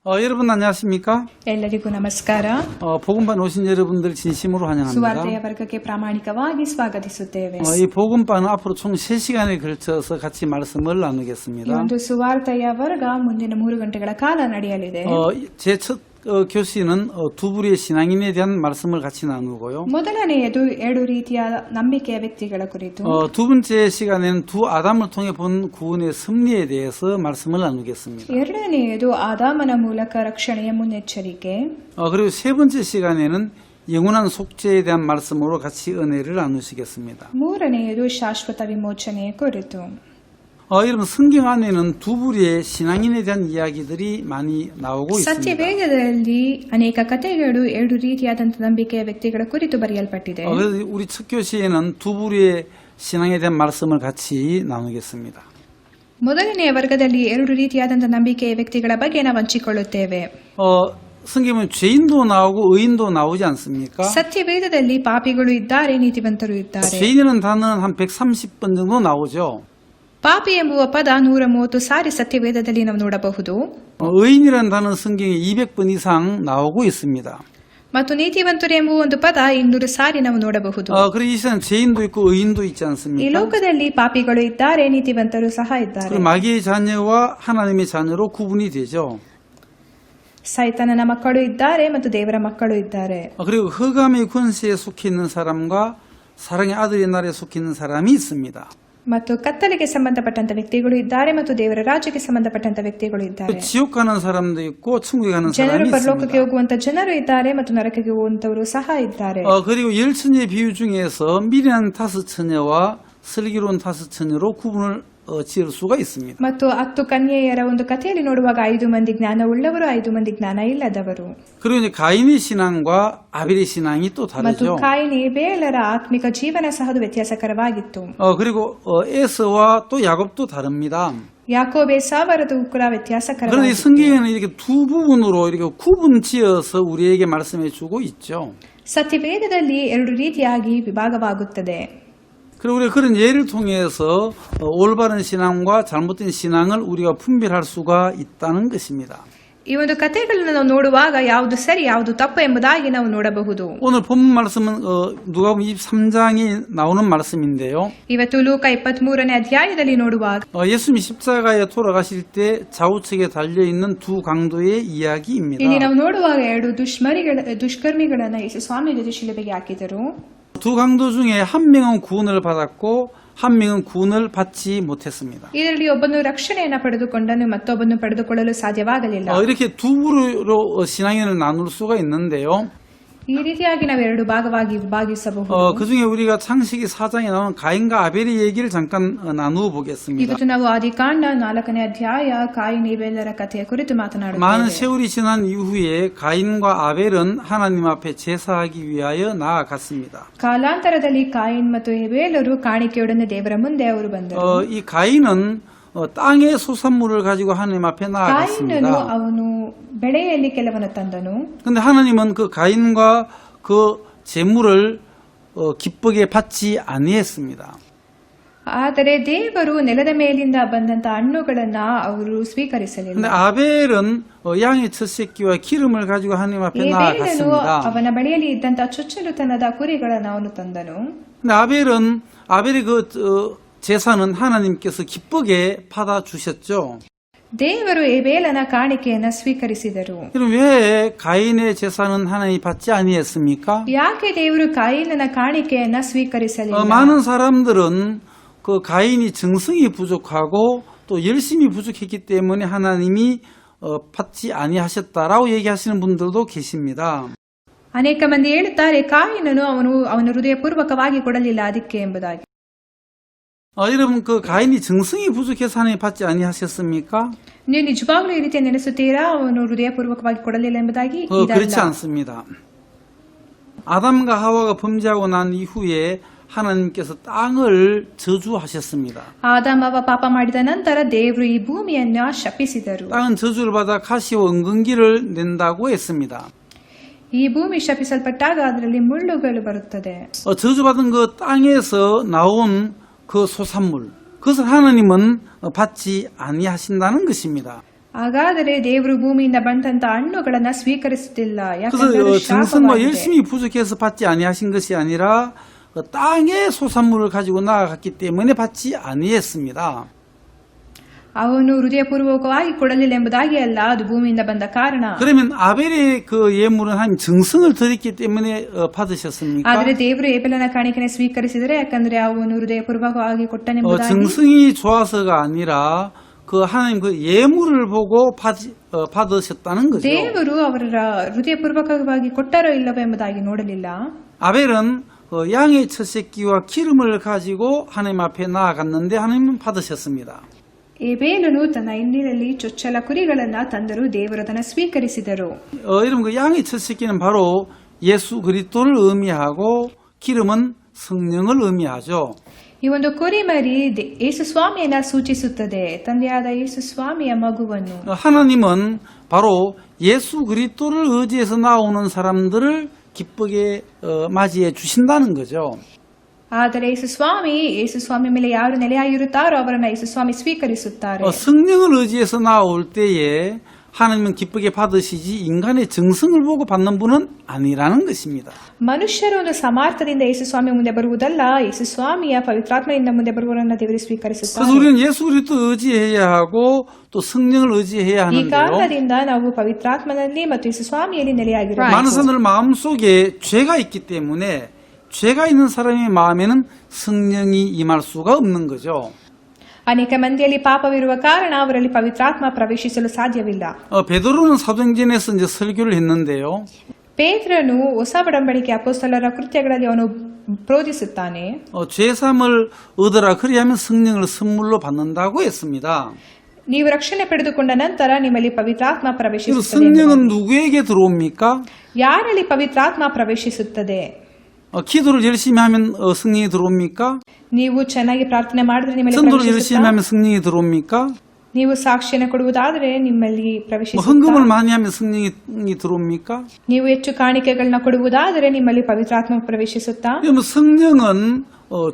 여러분 안녕하십니까? ಎಲ್ಲರಿಗೂ ನಮಸ್ಕಾರ. 복음반 오신 여러분들 진심으로 환영합니다. ಸುವಾರ್ತೆಯ ವರ್ಗಕ್ಕೆ ಪ್ರಾಮಾಣಿಕವಾಗಿ ಸ್ವಾಗತಿಸುತ್ತೇವೆ. 이 복음반은 앞으로 총 3시간에 걸쳐서 같이 말씀을 ಈ 나누겠습니다. ಒಂದು ಸುವಾರ್ತೆಯ ವರ್ಗ ಮುಂದಿನ 3 ಗಂಟೆಗಳ ಕಾಲ ನಡೆಯಲಿದೆ. 제 첫 교시는 두 부류의 신앙인에 대한 말씀을 같이 나누고요. ಮೊದಲನೆಯದು 2 ರೀತಿಯ ನಂಬಿಕೆಯ ವ್ಯಕ್ತಿಗಳ ಕುರಿತು. 두 번째 시간에는 두 아담을 통해 본 구원의 섭리에 대해서 말씀을 나누겠습니다. ಎರಡನೆಯದು ಆದಾಮನ ಮೂಲಕ ರಕ್ಷಣೆಯ ಮುನ್ನೆಚ್ಚರಿಕೆ. 그리고 세 번째 시간에는 영원한 속죄에 대한 말씀으로 같이 은혜를 나누시겠습니다. ಮೂರನೆಯದು ಶಾಶ್ವತ ವಿಮೋಚನೆಯ ಕುರಿತು. 여러분 성경 안에는 두 부류의 신앙인에 대한 이야기들이 많이 나오고 있습니다. ಸತ್ಯವೇದದಲ್ಲಿ ಅನೇಕ ಕಥೆಗಳು 2 ರೀತಿಯಾದಂತಹ ನಂಬಿಕೆಯ ವ್ಯಕ್ತಿಗಳ ಕುರಿತು ಬರೆಯಲ್ಪಟ್ಟಿದೆ. 그래서 우리 첫 교시에는 두 부류의 신앙에 대한 말씀을 같이 나누겠습니다. ಮೊದಲನೆಯ ವರ್ಗದಲ್ಲಿ 2 ರೀತಿಯಾದಂತಹ ನಂಬಿಕೆಯ ವ್ಯಕ್ತಿಗಳ ಬಗ್ಗೆ ನಾವು ಹಂಚಿಕೊಳ್ಳುತ್ತೇವೆ. 성경은 죄인도 나오고 의인도 나오지 않습니까? ಸತ್ಯವೇದದಲ್ಲಿ ಪಾಪಿಗಳು ಇದ್ದಾರೆ, ನೀತಿವಂತರು ಇದ್ದಾರೆ. 죄인이라는 단어는 한 130번 정도 나오죠. ಪಾಪಿ ಎಂಬುವ ಪದ 130 ಸಾರಿ ಸತ್ಯವೇದದಲ್ಲಿ ನಾವು ನೋಡಬಹುದು. 의인이라는 단어는 성경에 200번 이상 나오고 있습니다. ಮತ್ತು ನೀತಿವಂತರು ಎಂಬುವ ಒಂದು ಪದ 200 ಸಾರಿ ನಾವು ನೋಡಬಹುದು. 그리고 이 세상 죄인도 있고 의인도 있지 ಈ 않습니까? ಲೋಕದಲ್ಲಿ ಪಾಪಿಗಳು ಇದ್ದಾರೆ, ನೀತಿವಂತರು ಸಹ ಇದ್ದಾರೆ. 마귀의 자녀와 하나님의 자녀로 구분이 되죠. ಸೈತಾನನ ಮಕ್ಕಳು ಇದ್ದಾರೆ ಮತ್ತು ದೇವರ ಮಕ್ಕಳು ಇದ್ದಾರೆ. 그리고 흑암의 권세에 속해 있는 사람과 사랑의 아들의 나라에 속해 있는 사람이 있습니다. ಮತ್ತು ಕತ್ತಲೆಗೆ ಸಂಬಂಧಪಟ್ಟಂತ ವ್ಯಕ್ತಿಗಳು ಇದ್ದಾರೆ ಮತ್ತು ದೇವರ ರಾಜ್ಯಕ್ಕೆ ಸಂಬಂಧಪಟ್ಟಂತ ವ್ಯಕ್ತಿಗಳು ಇದ್ದಾರೆ. 지옥 가는 사람도 있고 천국에 가는 ಜನರು 사람이 ಪರಲೋಕಕ್ಕೆ 있습니다. ಹೋಗುವಂತ ಜನರು ಇದ್ದಾರೆ ಮತ್ತು ನರಕಕ್ಕೆ ಹೋಗುವಂತವರು ಸಹ ಇದ್ದಾರೆ. 그리고 열처녀의 비유 중에서 미련한 5 처녀와 슬기로운 5 처녀로 구분을 지을 수가 있습니다. ಮತ್ತು 10 ಕನ್ಯೆಯರ ಒಂದು ಕಥೆಯಲ್ಲಿ ನೋಡುವಾಗ 5 ಮಂದಿ ಜ್ಞಾನವುಳ್ಳವರು, 5 ಮಂದಿ ಜ್ಞಾನ ಇಲ್ಲದವರು. 그리고 이제 가인의 신앙과 아벨의 신앙이 또 ಮತ್ತು 다르죠. ಕಾಯಿನ್ ಹೇಬೇಲರ ಆತ್ಮಿಕ ಜೀವನ ಸಹ ವ್ಯತ್ಯಾಸಕರವಾಗಿತ್ತು. 그리고 에서와 또 야곱도 다릅니다. ಯಾಕೋಬೆ ಸಾವರದು ಕೂಡ 그런데 이 ವ್ಯತ್ಯಾಸಕರವಾಗಿತ್ತು. 성경에는 이렇게 두 부분으로 이렇게 구분지어서 우리에게 말씀해주고 있죠. ಸತ್ಯವೇದದಲ್ಲಿ 2 ರೀತಿಯಾಗಿ ವಿಭಾಗವಾಗುತ್ತದೆ. 그리고 우리가 그런 예를 통해서 올바른 신앙과 잘못된 신앙을 우리가 분별할 수가 있다는 것입니다. ಈ ಒಂದು ಕಥೆಗಳನ್ನು ನಾವು ನೋಡುವಾಗ ಯಾವುದು ಸರಿ ಯಾವುದು ತಪ್ಪು ಎಂಬುದಾಗಿ ನಾವು ನೋಡಬಹುದು. 오늘 본문 말씀은 누가복음 23장에 나오는 말씀인데요. ಇವತ್ತು ಲೂಕ 23ನೇ ಅಧ್ಯಾಯದಲ್ಲಿ ನೋಡುವಾಗ 예수님이 십자가에 돌아가실 때 좌우측에 달려있는 두 강도의 이야기입니다. ಇಲ್ಲಿ ನಾವು ನೋಡುವಾಗ 2 ದುಷ್ಕರ್ಮಿಗಳನ್ನ ಯೇಸು ಸ್ವಾಮಿ ಜೊತೆ ಶಿಲುಬೆಗೆ ಹಾಕಿದರು. 두 강도 중에 한 명은 구원을 받았고 한 명은 구원을 받지 못했습니다. ಇದರಲ್ಲಿ ಒಬ್ಬನು ರಕ್ಷಣೆಯನ್ನು ಪಡೆದುಕೊಂಡನು, ಮತ್ತೊಬ್ಬನು ಪಡೆದುಕೊಳ್ಳಲು ಸಾಧ್ಯವಾಗಲಿಲ್ಲ. 이렇게 두 부류로 신앙인을 나눌 수가 있는데요. ಈ ರೀತಿಯಾಗಿ ನಾವು 2 ಭಾಗವಾಗಿ ವಿಭಾಗಿಸಬಹುದು. 그 중에 우리가 창세기 4장에 나오는 가인과 아벨의 얘기를 잠깐 나누어 보겠습니다. ಇವತ್ತು ನಾವು ಆದಿಕಾಂಡ 4ನೇ ಅಧ್ಯಾಯ ಕಾಯಿನ್ ಹೇಬೇಲರ ಕಥೆಯ ಕುರಿತು 많은 ಮಾತನಾಡುತ್ತೇವೆ. 세월이 지난 이후에 가인과 아벨은 하나님 앞에 제사하기 위하여 나아갔습니다. ಕಾಲಾಂತರದಲ್ಲಿ ಕಾಯಿನ್ ಮತ್ತು ಹೇಬೇಲರು ಕಾಣಿಕೆಯೊಡನೆ ದೇವರ ಮುಂದೆ ಅವರು ಬಂದರು. 이 가인은 땅의 소산물을 가지고 하나님 앞에 ಕಾಯಿನನು 나아갔습니다. ಅವನು ಬೆಳೆಯಲ್ಲಿ ಕೆಲವನ್ನು ತಂದನು. 근데 하나님은 그 가인과 그 재물을 기쁘게 받지 아니했습니다. ಆದರೆ ದೇವರು ನೆಲದ ಮೇಲಿಂದ ಬಂದಂತ ಹಣ್ಣುಗಳನ್ನ ಅವರು ಸ್ವೀಕರಿಸಲಿಲ್ಲ. 근데 아벨은 양의 첫 새끼와 기름을 가지고 하나님 앞에 ಹೇಬೇಲನು 나아갔습니다. ಅವನ ಬಳಿಯಲ್ಲಿ ಇದ್ದಂತ ಚೊಚ್ಚಲುತನದ ಕುರಿಗಳನ್ನು ಅವನು ತಂದನು. 근데 아벨의 그 제사는 하나님께서 기쁘게 받아 주셨죠. ದೇವರು ಹೇಬೇಲನ ಕಾಣಿಕೆಯನ್ನ ಸ್ವೀಕರಿಸಿದರು. 그럼 왜 가인의 제사는 하나님이 받지 아니했습니까? ಯಾಕೆ ದೇವರು ಕಾಯಿನನ ಕಾಣಿಕೆಯನ್ನ ಸ್ವೀಕರಿಸಲಿಲ್ಲ? 많은 사람들은 그 가인이 정성이 부족하고 또 열심히 부족했기 때문에 하나님이 받지 아니하셨다라고 얘기하시는 분들도 계십니다. ಅನೇಕ ಮಂದಿ ಹೇಳುತ್ತಾರೆ ಕಾಯಿನನು ಅವನು ಹೃದಯಪೂರ್ವಕವಾಗಿ ಕೊಡಲಿಲ್ಲ ಅದಕ್ಕೆ ಎಂಬುದಾಗಿ. 여러분 그 가인이 정성이 부족해서 하나님 받지 아니하셨습니까? ನೀವು ನಿಜವಾಗ್ಲೂ ಈ ರೀತಿ ನೆನೆಸುತ್ತೀರಾ ಅವನು ಹೃದಯಪೂರ್ವಕವಾಗಿ ಕೊಡಲಿಲ್ಲ ಎಂಬುದಾಗಿ? 그렇지 않습니다. 아담과 하와가 범죄하고 난 이후에 하나님께서 땅을 저주하셨습니다. ಆದಾಮವ ಪಾಪ ಮಾಡಿದ ನಂತರ ದೇವರು ಈ ಭೂಮಿಯನ್ನ ಶಪಿಸಿದರು. 땅은 저주를 받아 가시와 은근기를 낸다고 했습니다. ಈ ಭೂಮಿ ಶಪಿಸಲ್ಪಟ್ಟಾಗ ಅದರಲ್ಲಿ ಮುಳ್ಳುಗಳು ಬರುತ್ತದೆ. 저주받은 그 땅에서 나온 그 소산물, 그것을 하나님은 받지 아니하신다는 것입니다. ಹಾಗಾದರೆ ದೇವರು ಭೂಮಿಯಿಂದ ಬಂದಂತ ಹಣ್ಣುಗಳನ್ನ ಸ್ವೀಕರಿಸುತ್ತಿಲ್ಲ, ಯಾಕಂದ್ರೆ 그래서 ಅದು 정성과 ಶಾಪವಾಗಿದೆ. 열심히 부족해서 받지 아니하신 것이 아니라 땅의 소산물을 가지고 나아갔기 때문에 받지 아니했습니다. ಅವನು ಹೃದಯಪೂರ್ವಕವಾಗಿ ಕೊಡಲಿಲ್ಲ ಎಂಬುದಾಗಿ ಅಲ್ಲ, ಅದು ಭೂಮಿಯಿಂದ ಬಂದ ಕಾರಣ. 그러면 아벨의 그 예물은 하나님 정성을 드렸기 때문에 받으셨습니까? ಆದರೆ ದೇವರು ಏಬೆಲನ ಕಾಣಿಕೆಯನ್ನು ಸ್ವೀಕರಿಸಿದರೆ ಯಾಕಂದ್ರೆ ಅವನು ಹೃದಯಪೂರ್ವಕವಾಗಿ ಕೊಟ್ಟನೆಂಬುದಾಗಿ. 정성이 좋아서가 아니라 그 하나님 그 예물을 보고 받으셨다는 거죠. ದೇವರು ಅವರ ಹೃದಯಪೂರ್ವಕವಾಗಿ ಕೊಟ್ಟರೋ ಇಲ್ಲವೋ ಎಂಬುದಾಗಿ ನೋಡಲಿಲ್ಲ. 아벨은 양의 첫 새끼와 기름을 가지고 하나님 앞에 나아갔는데 하나님은 받으셨습니다. ಏಬೇಲನು ತನ್ನ ಹಿಂದಿನಲ್ಲಿ ಚೊಚ್ಚಲ ಕುರಿಗಳನ್ನ ತಂದರು, ದೇವರು ಅದನ್ನು ಸ್ವೀಕರಿಸಿದರು. 여러분 그 양의 첫 새끼는 바로 예수 그리스도를 의미하고 기름은 성령을 의미하죠. ಈ ಒಂದು ಕುರಿಮರಿ ಯೇಸು ಸ್ವಾಮಿಯನ್ನ ಸೂಚಿಸುತ್ತದೆ, ತಂದೆಯಾದ ಯೇಸು ಸ್ವಾಮಿಯ ಮಗುವನ್ನು. 하나님은 바로 예수 그리스도를 의지해서 나오는 사람들을 기쁘게 맞이해 주신다는 거죠. ಆದರೆ ಯೇಸು ಸ್ವಾಮಿ ಮೇಲೆ ಯಾರು ನೆಲೆಯಾಗಿರುತ್ತಾರೋ ಅವರನ್ನ ಯೇಸು ಸ್ವಾಮಿ ಸ್ವೀಕರಿಸುತ್ತಾರೆ. 성령을 의지해서 나올 때에 하나님은 기쁘게 받으시지 인간의 정성을 보고 받는 분은 아니라는 것입니다. ಮನುಷ್ಯರು ಒಂದು ಸಮಾರ್ಥದಿಂದ ಯೇಸು ಸ್ವಾಮಿ ಮುಂದೆ ಬರುವುದಲ್ಲ, ಯೇಸು ಸ್ವಾಮಿಯ ಪವಿತ್ರಾತ್ಮೆಯಿಂದ ಮುಂದೆ ಬರುವವರನ್ನ ದೇವರು ಸ್ವೀಕರಿಸುತ್ತಾರೆ. 그래서 우리는 예수 그리스도 의지해야 하고 또 성령을 의지해야 ಈ 하는데요. ಕಾರಣದಿಂದ ನಾವು ಪವಿತ್ರಾತ್ಮನಲ್ಲಿ ಮತ್ತು ಯೇಸು ಸ್ವಾಮಿಯಲ್ಲಿ ನೆಲೆಯಾಗಿರಬೇಕು. 많은 사람들 마음속에 죄가 있기 때문에 죄가 있는 사람의 마음에는 성령이 임할 수가 없는 거죠. ಅನೇಕ ಮಂದಿಯಲ್ಲಿ ಪಾಪವಿರುವ ಕಾರಣ ಅವರಲ್ಲಿ ಪವಿತ್ರಾತ್ಮ ಪ್ರವೇಶಿಸಲು ಸಾಧ್ಯವಿಲ್ಲ. 베드로는 사도행전에서 이제 설교를 했는데요. ಪೇತ್ರನು ಹೊಸ ಒಡಂಬಡಿಕೆ ಅಪೊಸ್ತಲರ ಕೃತ್ಯಗಳಲ್ಲಿ ಅವನು ಬೋಧಿಸುತ್ತಾನೆ. 죄사함을 얻으라 그리하면 성령을 선물로 받는다고 했습니다. ನೀವು ರಕ್ಷಣೆ ಪಡೆದುಕೊಂಡ ನಂತರ ನಿಮ್ಮಲ್ಲಿ ಪವಿತ್ರಾತ್ಮ ಪ್ರವೇಶಿಸುತ್ತದೆ. 성령은 누구에게 들어옵니까? ಯಾರಲ್ಲಿ ಪವಿತ್ರಾತ್ಮ ಪ್ರವೇಶಿಸುತ್ತದೆ? 기도를 열심히 하면 성령이 들어옵니까? ನೀವು ಚೆನ್ನಾಗಿ ಪ್ರಾರ್ಥನೆ ಮಾಡಿದ್ರೆ ನಿಮ್ಮಲ್ಲಿ 전도를 열심히 ಪ್ರವೇಶಿಸುತ್ತಾ? 하면 성령이 들어옵니까? ನೀವು ಸಾಕ್ಷಿಯನ್ನು ಕೊಡುವುದಾದರೆ ನಿಮ್ಮಲ್ಲಿ ಪ್ರವೇಶಿಸುತ್ತಾ? 헌금을 많이 하면 성령이 들어옵니까? ನೀವು ಹೆಚ್ಚು ಕಾಣಿಕೆಗಳನ್ನ ಕೊಡುವುದಾದರೆ ನಿಮ್ಮಲ್ಲಿ ಪವಿತ್ರಾತ್ಮ ಪ್ರವೇಶಿಸುತ್ತಾ? 그러면 성령은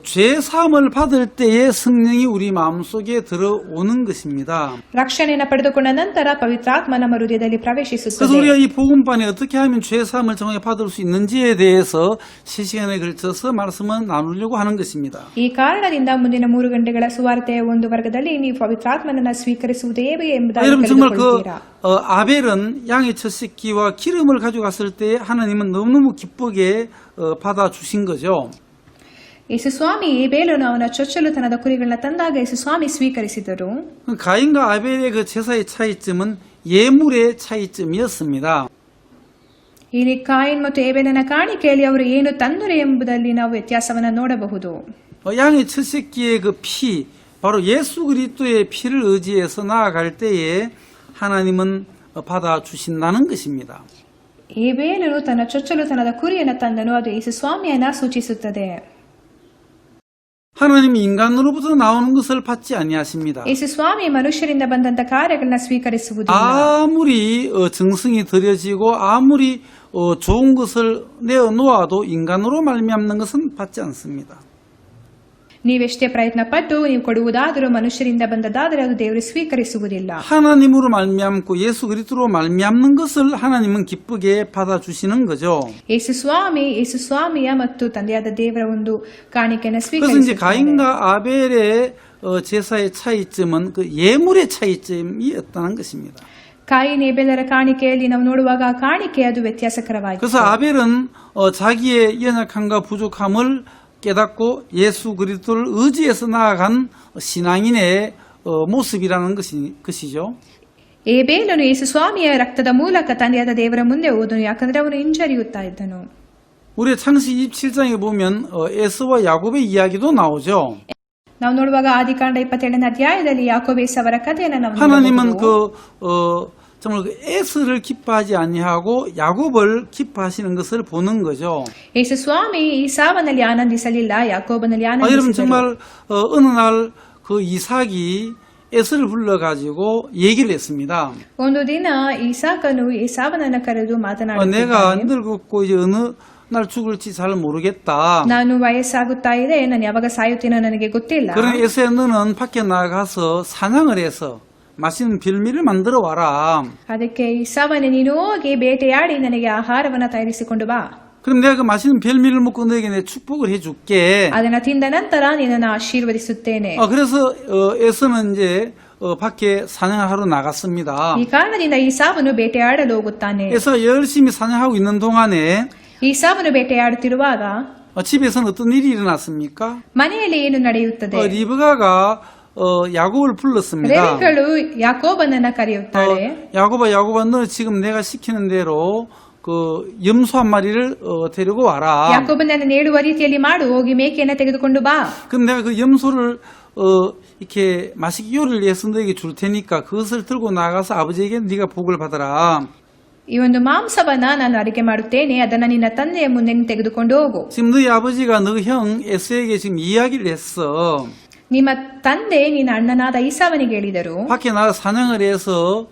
죄 사함을 받을 때에 성령이 우리 마음속에 들어오는 것입니다. ರಕ್ಷಣೆಯನ್ನು ಪಡೆದುಕೊಂಡ ನಂತರ ಪವಿತ್ರಾತ್ಮ ನಮ್ಮ ಹೃದಯದಲ್ಲಿ 그래서 ಪ್ರವೇಶಿಸುತ್ತದೆ. 우리가 이 복음반에 어떻게 하면 죄 사함을 정확히 받을 수 있는지에 대해서 3시간에 걸쳐서 말씀을 나누려고 하는 것입니다. ಈ ಕಾರಣದಿಂದ ಮುಂದಿನ 3 ಗಂಟೆಗಳ ಸುವಾರ್ತೆಯ ಒಂದು ವರ್ಗದಲ್ಲಿ ನೀವು ಪವಿತ್ರಾತ್ಮನನ್ನ ಸ್ವೀಕರಿಸುವುದು ಹೇಗೆ ಎಂಬುದಾಗಿ 여러분 정말 ತಿಳಿದುಕೊಳ್ಳುತ್ತೀರಾ. 아벨은 양의 첫 새끼와 기름을 가져갔을 때 하나님은 너무너무 기쁘게 받아주신 거죠. ಯೇಸು ಸ್ವಾಮಿ ಏಬೇಲನು ಅವನ ಚೊಚ್ಚಲುತನದ ಕುರಿಗಳನ್ನ ತಂದಾಗ ಯೇಸು ಸ್ವಾಮಿ ಸ್ವೀಕರಿಸಿದರು. 가인과 아벨의 그 제사의 차이점은 예물의 차이점이었습니다. ಇಲ್ಲಿ ಕಾಯಿನ್ ಮತ್ತು ಏಬೇಲನ ಕಾಣಿಕೆಯಲ್ಲಿ ಅವರು ಏನು ತಂದರು ಎಂಬುದರಲ್ಲಿ ನಾವು ವ್ಯತ್ಯಾಸವನ್ನು ನೋಡಬಹುದು. 양의 첫 새끼의 그 피, 바로 예수 그리스도의 피를 의지해서 나아갈 때에 하나님은 받아주신다는 것입니다. ಏಬೇಲನು ತನ್ನ ಚೊಚ್ಚಲುತನದ ಕುರಿಯನ್ನು ತಂದನು, ಅದು ಯೇಸು ಸ್ವಾಮಿಯನ್ನ ಸೂಚಿಸುತ್ತದೆ. 하나님이 인간으로부터 나오는 것을 받지 아니하십니다. ಯೇಸು ಸ್ವಾಮಿ ಮನುಷ್ಯರಿಂದ ಬಂದಂತ ಕಾರ್ಯಗಳನ್ನ ಸ್ವೀಕರಿಸುವುದಿಲ್ಲ. 아무리 정성이 들여지고 아무리 좋은 것을 내어놓아도 인간으로 말미암는 것은 받지 않습니다. ನೀವೆಷ್ಟೇ ಪ್ರಯತ್ನ ಪಟ್ಟು ನೀವು ಕೊಡುವುದಾದರೂ ಮನುಷ್ಯರಿಂದ ಬಂದದಾದರೆ ಅದು ದೇವರು ಸ್ವೀಕರಿಸುವುದಿಲ್ಲ. 하나님으로 말미암고 예수 그리스도로 말미암는 것을 하나님은 기쁘게 받아주시는 거죠. ಯೇಸು ಸ್ವಾಮಿಯ ಮತ್ತು ತಂದೆಯಾದ ದೇವರ ಒಂದು ಕಾಣಿಕೆಯನ್ನು 그래서 이제 ಸ್ವೀಕರಿಸುತ್ತಾರೆ. 가인과 아벨의 제사의 차이점은 그 예물의 차이점이었다는 것입니다. ಕಾಯಿನ್ ಏಬೇಲರ ಕಾಣಿಕೆಯಲ್ಲಿ ನಾವು ನೋಡುವಾಗ ಆ ಕಾಣಿಕೆ ಅದು ವ್ಯತ್ಯಾಸಕರವಾಗಿದೆ. 그래서 아벨은 자기의 연약함과 부족함을 깨닫고 예수 그리스도를 의지해서 나아간 신앙인의 모습이라는 것이죠. ಏಬೇಲನು ಯೇಸು ಸ್ವಾಮಿಯ ರಕ್ತದ ಮೂಲಕ ತಂದೆಯಾದ ದೇವರ ಮುಂದೆ ಹೋದನು, ಯಾಕಂದ್ರೆ ಅವನು ಹಿಂಜರಿಯುತ್ತಾ ಇದ್ದನು. 우리 창세기 27장에 보면 에서와 야곱의 이야기도 나오죠. ನಾವು ನೋಡುವಾಗ ಆದಿಕಾಂಡ 27ನೇ ಅಧ್ಯಾಯದಲ್ಲಿ ಯಾಕೋಬ ಏಸಾವರ ಕಥೆಯನ್ನು ನಾವು 하나님은 ನೋಡಬಹುದು. 정말 그 에서를 기뻐하지 아니하고 야곱을 기뻐하시는 것을 보는 거죠. ಯೇಸು ಸ್ವಾಮಿ ಈಸಾವನಲ್ಲಿ ಆನಂದಿಸಲಿಲ್ಲ, ಯಾಕೋಬನಲ್ಲಿ 여러분 ಆನಂದಿಸಿದರು. 정말 어느 날 그 이삭이 에서를 불러가지고 얘기를 했습니다. ಒಂದು ದಿನ ಈಸಾಕನು ಏಸಾವನನ್ನ ಕರೆದು 내가 ಮಾತನಾಡುತ್ತಿದ್ದಾನೆ. 늙었고 이제 어느 날 죽을지 잘 모르겠다. ನಾನು ವಯಸ್ಸಾಗುತ್ತಾ ಇದೆ, ನಾನು ಯಾವಾಗ ಸಾಯುತ್ತೀನೋ ನನಗೆ ಗೊತ್ತಿಲ್ಲ. 그런 에서야 너는 밖에 나가서 사냥을 해서 맛있는 별미를 만들어 와라. ಅದಕ್ಕೆ ಇಸಾವನೇ ನೀನು ಹೋಗಿ ಬೇಟೆಯಾಡಿ ನನಗೆ ಆಹಾರವನ್ನ ತಯಾರಿಸಿಕೊಂಡು ಬಾ. 그럼 내가 그 맛있는 별미를 먹고 너에게 내 축복을 해줄게. ಅದನ್ನ ತಿಂದ ನಂತರ ನಿನ್ನನ್ನು ಆಶೀರ್ವದಿಸುತ್ತೇನೆ. 그래서 에서는 이제 밖에 사냥을 하러 나갔습니다. ಈ ಕಾರಣದಿಂದ ಈಸಾವನು ಬೇಟೆಯಾಡಲು ಹೋಗುತ್ತಾನೆ. 에서 열심히 사냥하고 있는 동안에 ಈಸಾವನು ಬೇಟೆಯಾಡುತ್ತಿರುವಾಗ 집에서는 어떤 일이 일어났습니까? ಮನೆಯಲ್ಲಿ ಏನು ನಡೆಯುತ್ತದೆ? 리브가가 야곱을 불렀습니다. ರೆಬೆಕ್ಕಳು ಯಾಕೋಬನನ್ನ ಕರೆಯುತ್ತಾರೆ. 야곱아, 너 지금 내가 시키는 대로 그 염소 한 마리를 데리고 와라. ಯಾಕೋಬನನ್ನು ನೇಳುವ ರೀತಿಯಲ್ಲಿ ಮಾಡು, ಹೋಗಿ ಮೇಕೆಯನ್ನು ತೆಗೆದುಕೊಂಡು ಬಾ. 그럼 내가 그 염소를 이렇게 맛있게 요리를 해서 너에게 줄 테니까 그것을 들고 나가서 아버지에게 네가 복을 받아라. ಈ ಒಂದು ಮಾಂಸವನ್ನ ನಾನು ಅಡಿಗೆ ಮಾಡುತ್ತೇನೆ, ಅದನ್ನ ನಿನ್ನ ತಂದೆಯ ಮುಂದೆ ನೀನು ತೆಗೆದುಕೊಂಡು ಹೋಗು. 지금 너희 아버지가 너 형 에서에게 지금 이야기를 했어. ನಿಮ್ಮ ತಂದೆ ನಿನ್ನ ಅಣ್ಣನಾದ ಈಸಾವನಿಗೆ ಹೇಳಿದರು, 밖에 나가 사냥을 해서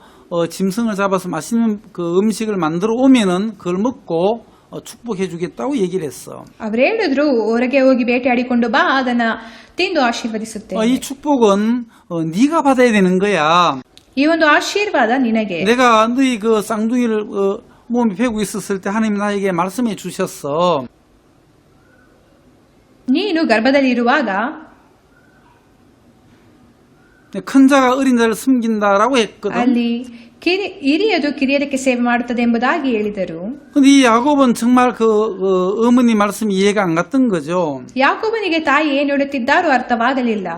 짐승을 잡아서 맛있는 그 음식을 만들어 오면은 그걸 먹고 축복해 주겠다고 얘기를 했어. ಅವ್ರು ಹೇಳಿದ್ರು, ಹೊರಗೆ ಹೋಗಿ ಬೇಟೆಯಾಡಿಕೊಂಡು ಬಾ, ಅದನ್ನ ತಿಂದು ಆಶೀರ್ವದಿಸುತ್ತೇನೆ. 이 축복은 네가 받아야 되는 거야. ಈ ಒಂದು ಆಶೀರ್ವಾದ ನಿನಗೆ. 내가 너희 그 쌍둥이를 몸에 베고 있었을 때 하나님 나에게 말씀해 주셨어. ನೀನು ಗರ್ಭದಲ್ಲಿರುವಾಗ 큰 자가 어린 자를 숨긴다라고 했거든. ಅಲ್ಲಿ ಹಿರಿಯದು ಕಿರಿಯರಿಗೆ ಸೇವೆ ಮಾಡುತ್ತದೆ ಎಂಬುದಾಗಿ ಹೇಳಿದರು. 근데 이 야곱은 정말 그 어머니 말씀이 이해가 안 갔던 거죠. ಯಾಕೋಬನಿಗೆ ತಾಯಿ ಏನು ಹೇಳುತ್ತಿದ್ದಾರೋ ಅರ್ಥವಾಗಲಿಲ್ಲ.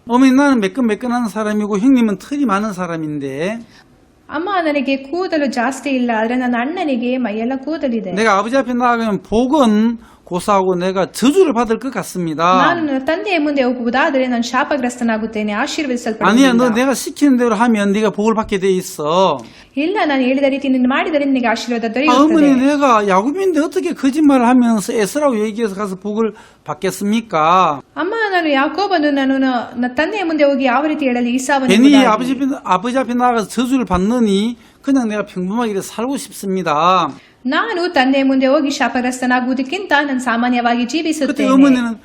어머니 나는 매끈매끈한 사람이고 형님은 털이 많은 사람인데 ಅಮ್ಮ, ನನಗೆ ಕೂದಲು ಜಾಸ್ತಿ ಇಲ್ಲ, ಆದ್ರೆ ನನ್ನ ಅಣ್ಣನಿಗೆ ಮೈಯೆಲ್ಲ ಕೂದಲಿದೆ. 내가 아버지 앞에 나가면 복은 고사하고 내가 저주를 받을 것 같습니다. ನಾನು ನನ್ನ ತಂದೆಯ ಮುಂದೆ ಹೋಗುವುದಾದರೆ ನಾನು ಶಾಪಗ್ರಸ್ತನಾಗುತ್ತೇನೆ, 아니야, 너 ಆಶೀರ್ವದಿಸಲ್ಪಡುವುದಿಲ್ಲ. 내가 시키는 대로 하면 네가 복을 받게 돼 있어. ಇಲ್ಲ, ನಾನು ಹೇಳಿದ ರೀತಿ ನೀನು ಮಾಡಿದರೆ ನಿನಗೆ ಆಶೀರ್ವಾದ 어머니 ದೊರೆಯುತ್ತದೆ. 내가 야곱인데 어떻게 거짓말을 하면서 에스라고 얘기해서 가서 복을 받겠습니까? ಅಮ್ಮ, ನಾನು ಯಾಕೋಬನು ನಾನು ನನ್ನ ತಂದೆಯ ಮುಂದೆ ಹೋಗಿ ಯಾವ ರೀತಿ ಹೇಳಲಿ ಈಸಾವನು 괜히 ಎಂಬುದಾಗಿ. 아버지 앞에 나가서 저주를 받느니 그냥 내가 평범하게 살고 싶습니다. ನಾನು ತಂದೆಯ ಮುಂದೆ ಹೋಗಿ ಶಾಪಗ್ರಸ್ತನಾಗುವುದಕ್ಕಿಂತ ನಾನು ಸಾಮಾನ್ಯವಾಗಿ 그때 ಜೀವಿಸುತ್ತೇನೆ. 어머니는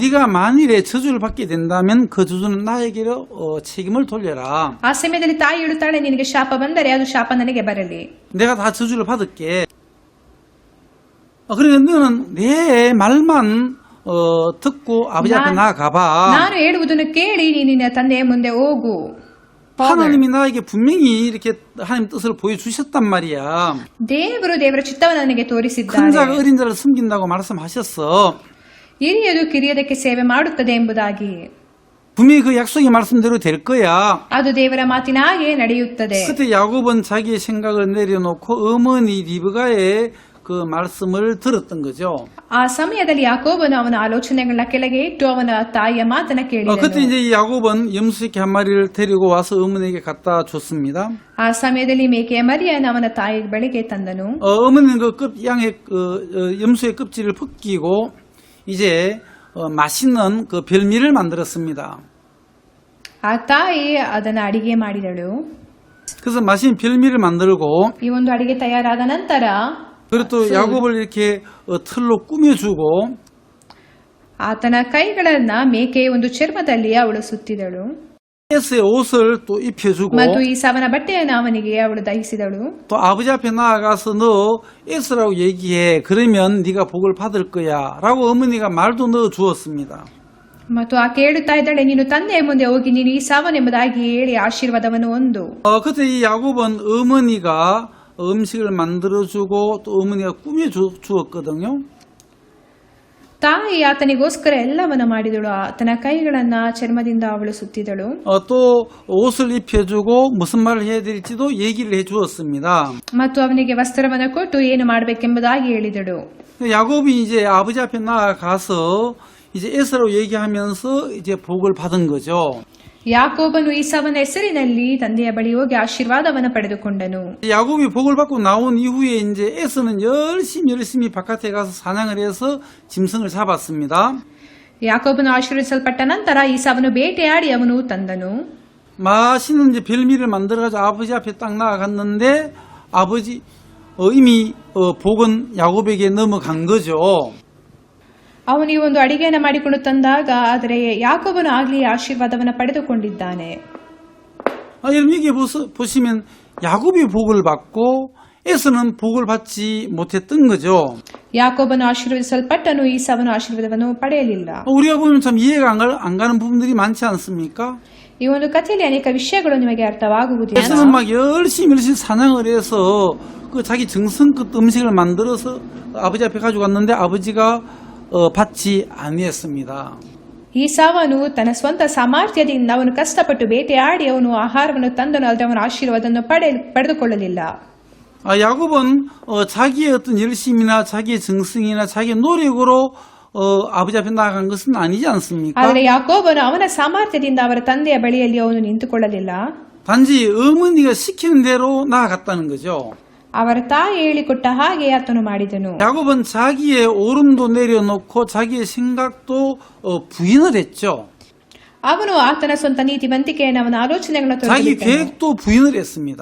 네가 만일에 저주를 받게 된다면 그 저주는 나에게로 책임을 돌려라. ಆ ಸಮಯದಲ್ಲಿ ತಾಯಿ ಹೇಳುತ್ತಾಳೆ, ನಿನಗೆ ಶಾಪ ಬಂದರೆ ಅದು ಶಾಪ ನನಗೆ ಬರಲಿ. 내가 다 저주를 받을게. 그러니까 너는 내 말만 듣고 아버지 앞에 나가봐. ನಾನು ಹೇಳುವುದನ್ನು ಕೇಳಿ ನೀನು ನಿನ್ನ ತಂದೆಯ ಮುಂದೆ ಹೋಗು. 하나님이 나에게 분명히 이렇게 하나님 뜻을 보여주셨단 말이야. ದೇವರು ದೇವರ ಚಿತ್ತವನ್ನು ನನಗೆ 큰 ತೋರಿಸಿದ್ದಾರೆ. 자가 어린 자를 숨긴다고 말씀하셨어. ಹಿರಿಯದು ಕಿರಿಯದಕ್ಕೆ ಸೇವೆ ಮಾಡುತ್ತದೆ ಎಂಬುದಾಗಿ. 분명히 그 약속의 말씀대로 될 거야. ಅದು ದೇವರ ಮಾತಿನ ಹಾಗೆ ನಡೆಯುತ್ತದೆ. 그때 야곱은 자기의 생각을 내려놓고 어머니 리브가의 그 말씀을 들었던 거죠. ಆ ಸಮಯದಲ್ಲಿ ಯಾಕೋಬನು ಅವನ ಆಲೋಚನೆಗಳನ್ನ ಕೆಳಗೆ ಇಟ್ಟು ಅವನ ತಾಯಿಯ ಮಾತನ್ನ 그때 ಕೇಳಿದನು. 이제 이 야곱은 염소새끼 한 마리를 데리고 와서 어머니에게 갖다 줬습니다. ಆ ಸಮಯದಲ್ಲಿ ಮೇಕೆಯ ಮರಿಯನ್ನು ಅವನ ತಾಯಿ ಬಳಿಗೆ ತಂದನು. 어머니는 양의 염소의 껍질을 벗기고 이제 맛있는 그 별미를 만들었습니다. ಆ ತಾಯಿ ಅದನ್ನ ಅಡಿಗೆ ಮಾಡಿದಳು. 그래서 맛있는 별미를 만들고 ಈ ಒಂದು ಅಡಿಗೆ ತಯಾರಾದ ನಂತರ 그리고 또 야곱을 이렇게 틀로 꾸며주고 ಆತನ ಕೈಗಳನ್ನ ಮೇಕೆಯ ಒಂದು ಚರ್ಮದಲ್ಲಿ ಅವಳು ಸುತ್ತಿದಳು. 에스의 옷을 또 입혀주고 ಮತ್ತು ಈಸಾವನ ಬಟ್ಟೆಯನ್ನು ಅವನಿಗೆ ಅವಳು ಧರಿಸಿದಳು. 또 아버지 앞에 나아가서 너 에스라고 얘기해. 그러면 네가 복을 받을 거야 라고 어머니가 말도 넣어 주었습니다. ಮತ್ತು ಆಕೆ ಹೇಳುತ್ತಾ ಇದ್ದಾಳೆ, ನೀನು ತಂದೆಯ ಮುಂದೆ ಹೋಗಿ ನೀನು ಈಸಾವನೆಂಬುದಾಗಿ ಹೇಳಿ ಆಶೀರ್ವಾದವನ್ನು ಹೊಂದು. 그때 이 야곱은 어머니가 음식을 만들어주고 또 어머니가 꾸며주었거든요. ತಾಯಿ ಆತನಿಗೋಸ್ಕರ ಎಲ್ಲವನ್ನ ಮಾಡಿದಳು. ಆತನ ಕೈಗಳನ್ನ ಚರ್ಮದಿಂದ ಅವಳು ಸುತ್ತಿದಳು. 또 옷을 입혀주고 무슨 말을 해야 될지도 얘기를 해주었습니다. ಮತ್ತು ಅವನಿಗೆ ವಸ್ತ್ರವನ್ನು ಕೊಟ್ಟು ಏನು ಮಾಡಬೇಕೆಂಬುದಾಗಿ ಹೇಳಿದಳು. 야곱이 이제 아버지 앞에 나아가서 이제 에스라고 얘기하면서 이제 복을 받은 거죠. ಯಾಕೋಬನು ಈಸಾವನ ಹೆಸರಿನಲ್ಲಿ ತಂದೆಯ ಬಳಿ ಹೋಗಿ ಆಶೀರ್ವಾದವನ್ನು ಪಡೆದುಕೊಂಡನು. 야곱이 복을 받고 나온 이후에 이제 에스는 열심히 바깥에 가서 사냥을 해서 짐승을 잡았습니다. ಯಾಕೋಬನು ಆಶೀರ್ವದಿಸಲ್ಪಟ್ಟ ನಂತರ ಈಸಾವನು ಬೇಟೆಯಾಡಿ ಅವನು ತಂದನು. 맛있는 이제 별미를 만들어가지고 아버지 앞에 딱 나아갔는데 아버지 이미 복은 야곱에게 넘어간 거죠. ಅವನು ಈ ಒಂದು ಅಡಿಗೆಯನ್ನು ಮಾಡಿಕೊಂಡು ತಂದಾಗ ಆದರೆ ಯಾಕೋಬನು ಆಗ್ಲಿ ಆಶೀರ್ವಾದವನ್ನು ಪಡೆದುಕೊಂಡಿದ್ದಾನೆ. 여러분 여기 보시면 야곱이 복을 받고 에서는 복을 받지 못했던 거죠. ಯಾಕೋಬನು ಆಶೀರ್ವದಿಸಲ್ಪಟ್ಟನು, ಈಸಾವನು ಆಶೀರ್ವಾದವನ್ನು ಪಡೆಯಲಿಲ್ಲ. 우리가 보면 참 이해가 안 가는 부분들이 많지 않습니까? ಈ ಒಂದು ಕಥೆಯಲ್ಲಿ ಅನೇಕ ವಿಷಯಗಳು ನಿಮಗೆ ಅರ್ಥವಾಗುವುದಿಲ್ಲ. 에서는 막 열심히 사냥을 해서 그 자기 정성껏 음식을 만들어서 아버지 앞에 가지고 갔는데 아버지가 받지 아니했습니다. ಈಸಾವನು ತನ್ನ ಸ್ವಂತ ಸಾಮರ್ಥ್ಯದಿಂದ ಅವನು ಕಷ್ಟಪಟ್ಟು ಬೇಟೆಯಾಡಿ ಅವನು ಆಹಾರವನ್ನು ತಂದನು, ಅಲ್ಲದೆ ಅವನ ಆಶೀರ್ವಾದವನ್ನು ಪಡೆದುಕೊಳ್ಳಲಿಲ್ಲ. 야곱은 자기의 어떤 열심이나 자기의 정성이나 자기의 노력으로 아버지 앞에 나아간 것은 아니지 않습니까? ಆದರೆ ಯಾಕೋಬನು ಅವನ ಸಾಮರ್ಥ್ಯದಿಂದ ಅವರ ತಂದೆಯ ಬಳಿಯಲ್ಲಿ ಅವನು ನಿಂತುಕೊಳ್ಳಲಿಲ್ಲ. 단지 어머니가 시키는 대로 나아갔다는 거죠. ಅವರ ತಾಯಿ ಹೇಳಿಕೊಟ್ಟ ಹಾಗೆ ಆತನು ಮಾಡಿದನು. 야곱은 자기의 오름도 내려놓고 자기의 생각도 부인을 했죠. ಅವನು ಆತನ ಸ್ವಂತ ನೀತಿವಂತಿಕೆಯನ್ನು ಅವನ ಆಲೋಚನೆಗಳನ್ನು 자기 ತೊರೆದು 계획도 부인을 했습니다.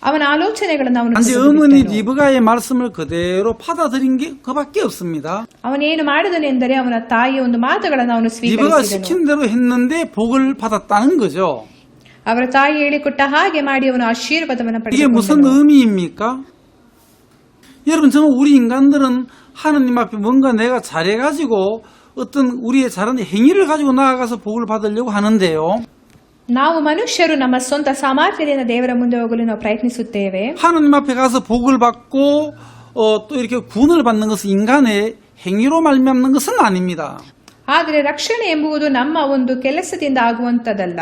ಅವನ ಆಲೋಚನೆಗಳನ್ನು ಅವನು 단지 어머니 리브가의 말씀을 그대로 받아들인 게 그밖에 없습니다. ಅವನೇನು ಮಾಡಿದನು ಎಂದರೆ ಅವನ ತಾಯಿಯ ಒಂದು ಮಾತುಗಳನ್ನು ಅವನು 리브가 ಸ್ವೀಕರಿಸಿದನು. 시킨 대로 했는데 복을 받았다는 거죠. ಅವರ ತಾಯಿ ಹೇಳಿಕೊಟ್ಟ ಹಾಗೆ ಮಾಡಿ ಅವನು ಆಶೀರ್ವಾದವನ್ನು 이게 무슨 ಪಡೆದನು. 의미입니까? 여러분, 정말 우리 인간들은 하나님 앞에 뭔가 내가 잘해가지고 어떤 우리의 잘한 행위를 가지고 나아가서 복을 받으려고 하는데요. ನಾವು ಮನುಷ್ಯರು ನಮ್ಮ ಸ್ವಂತ ಸಾಮರ್ಥ್ಯದಿಂದ ದೇವರ ಮುಂದೆ ಹೋಗಲು ನಾವು ಪ್ರಯತ್ನಿಸುತ್ತೇವೆ. 하나님 앞에 가서 복을 받고 또 이렇게 구원을 받는 것은 인간의 행위로 말미암는 것은 아닙니다. ಆದರೆ ರಕ್ಷಣೆ ಎಂಬುದು ನಮ್ಮ ಒಂದು ಕೆಲಸದಿಂದ ಆಗುವಂತದಲ್ಲ.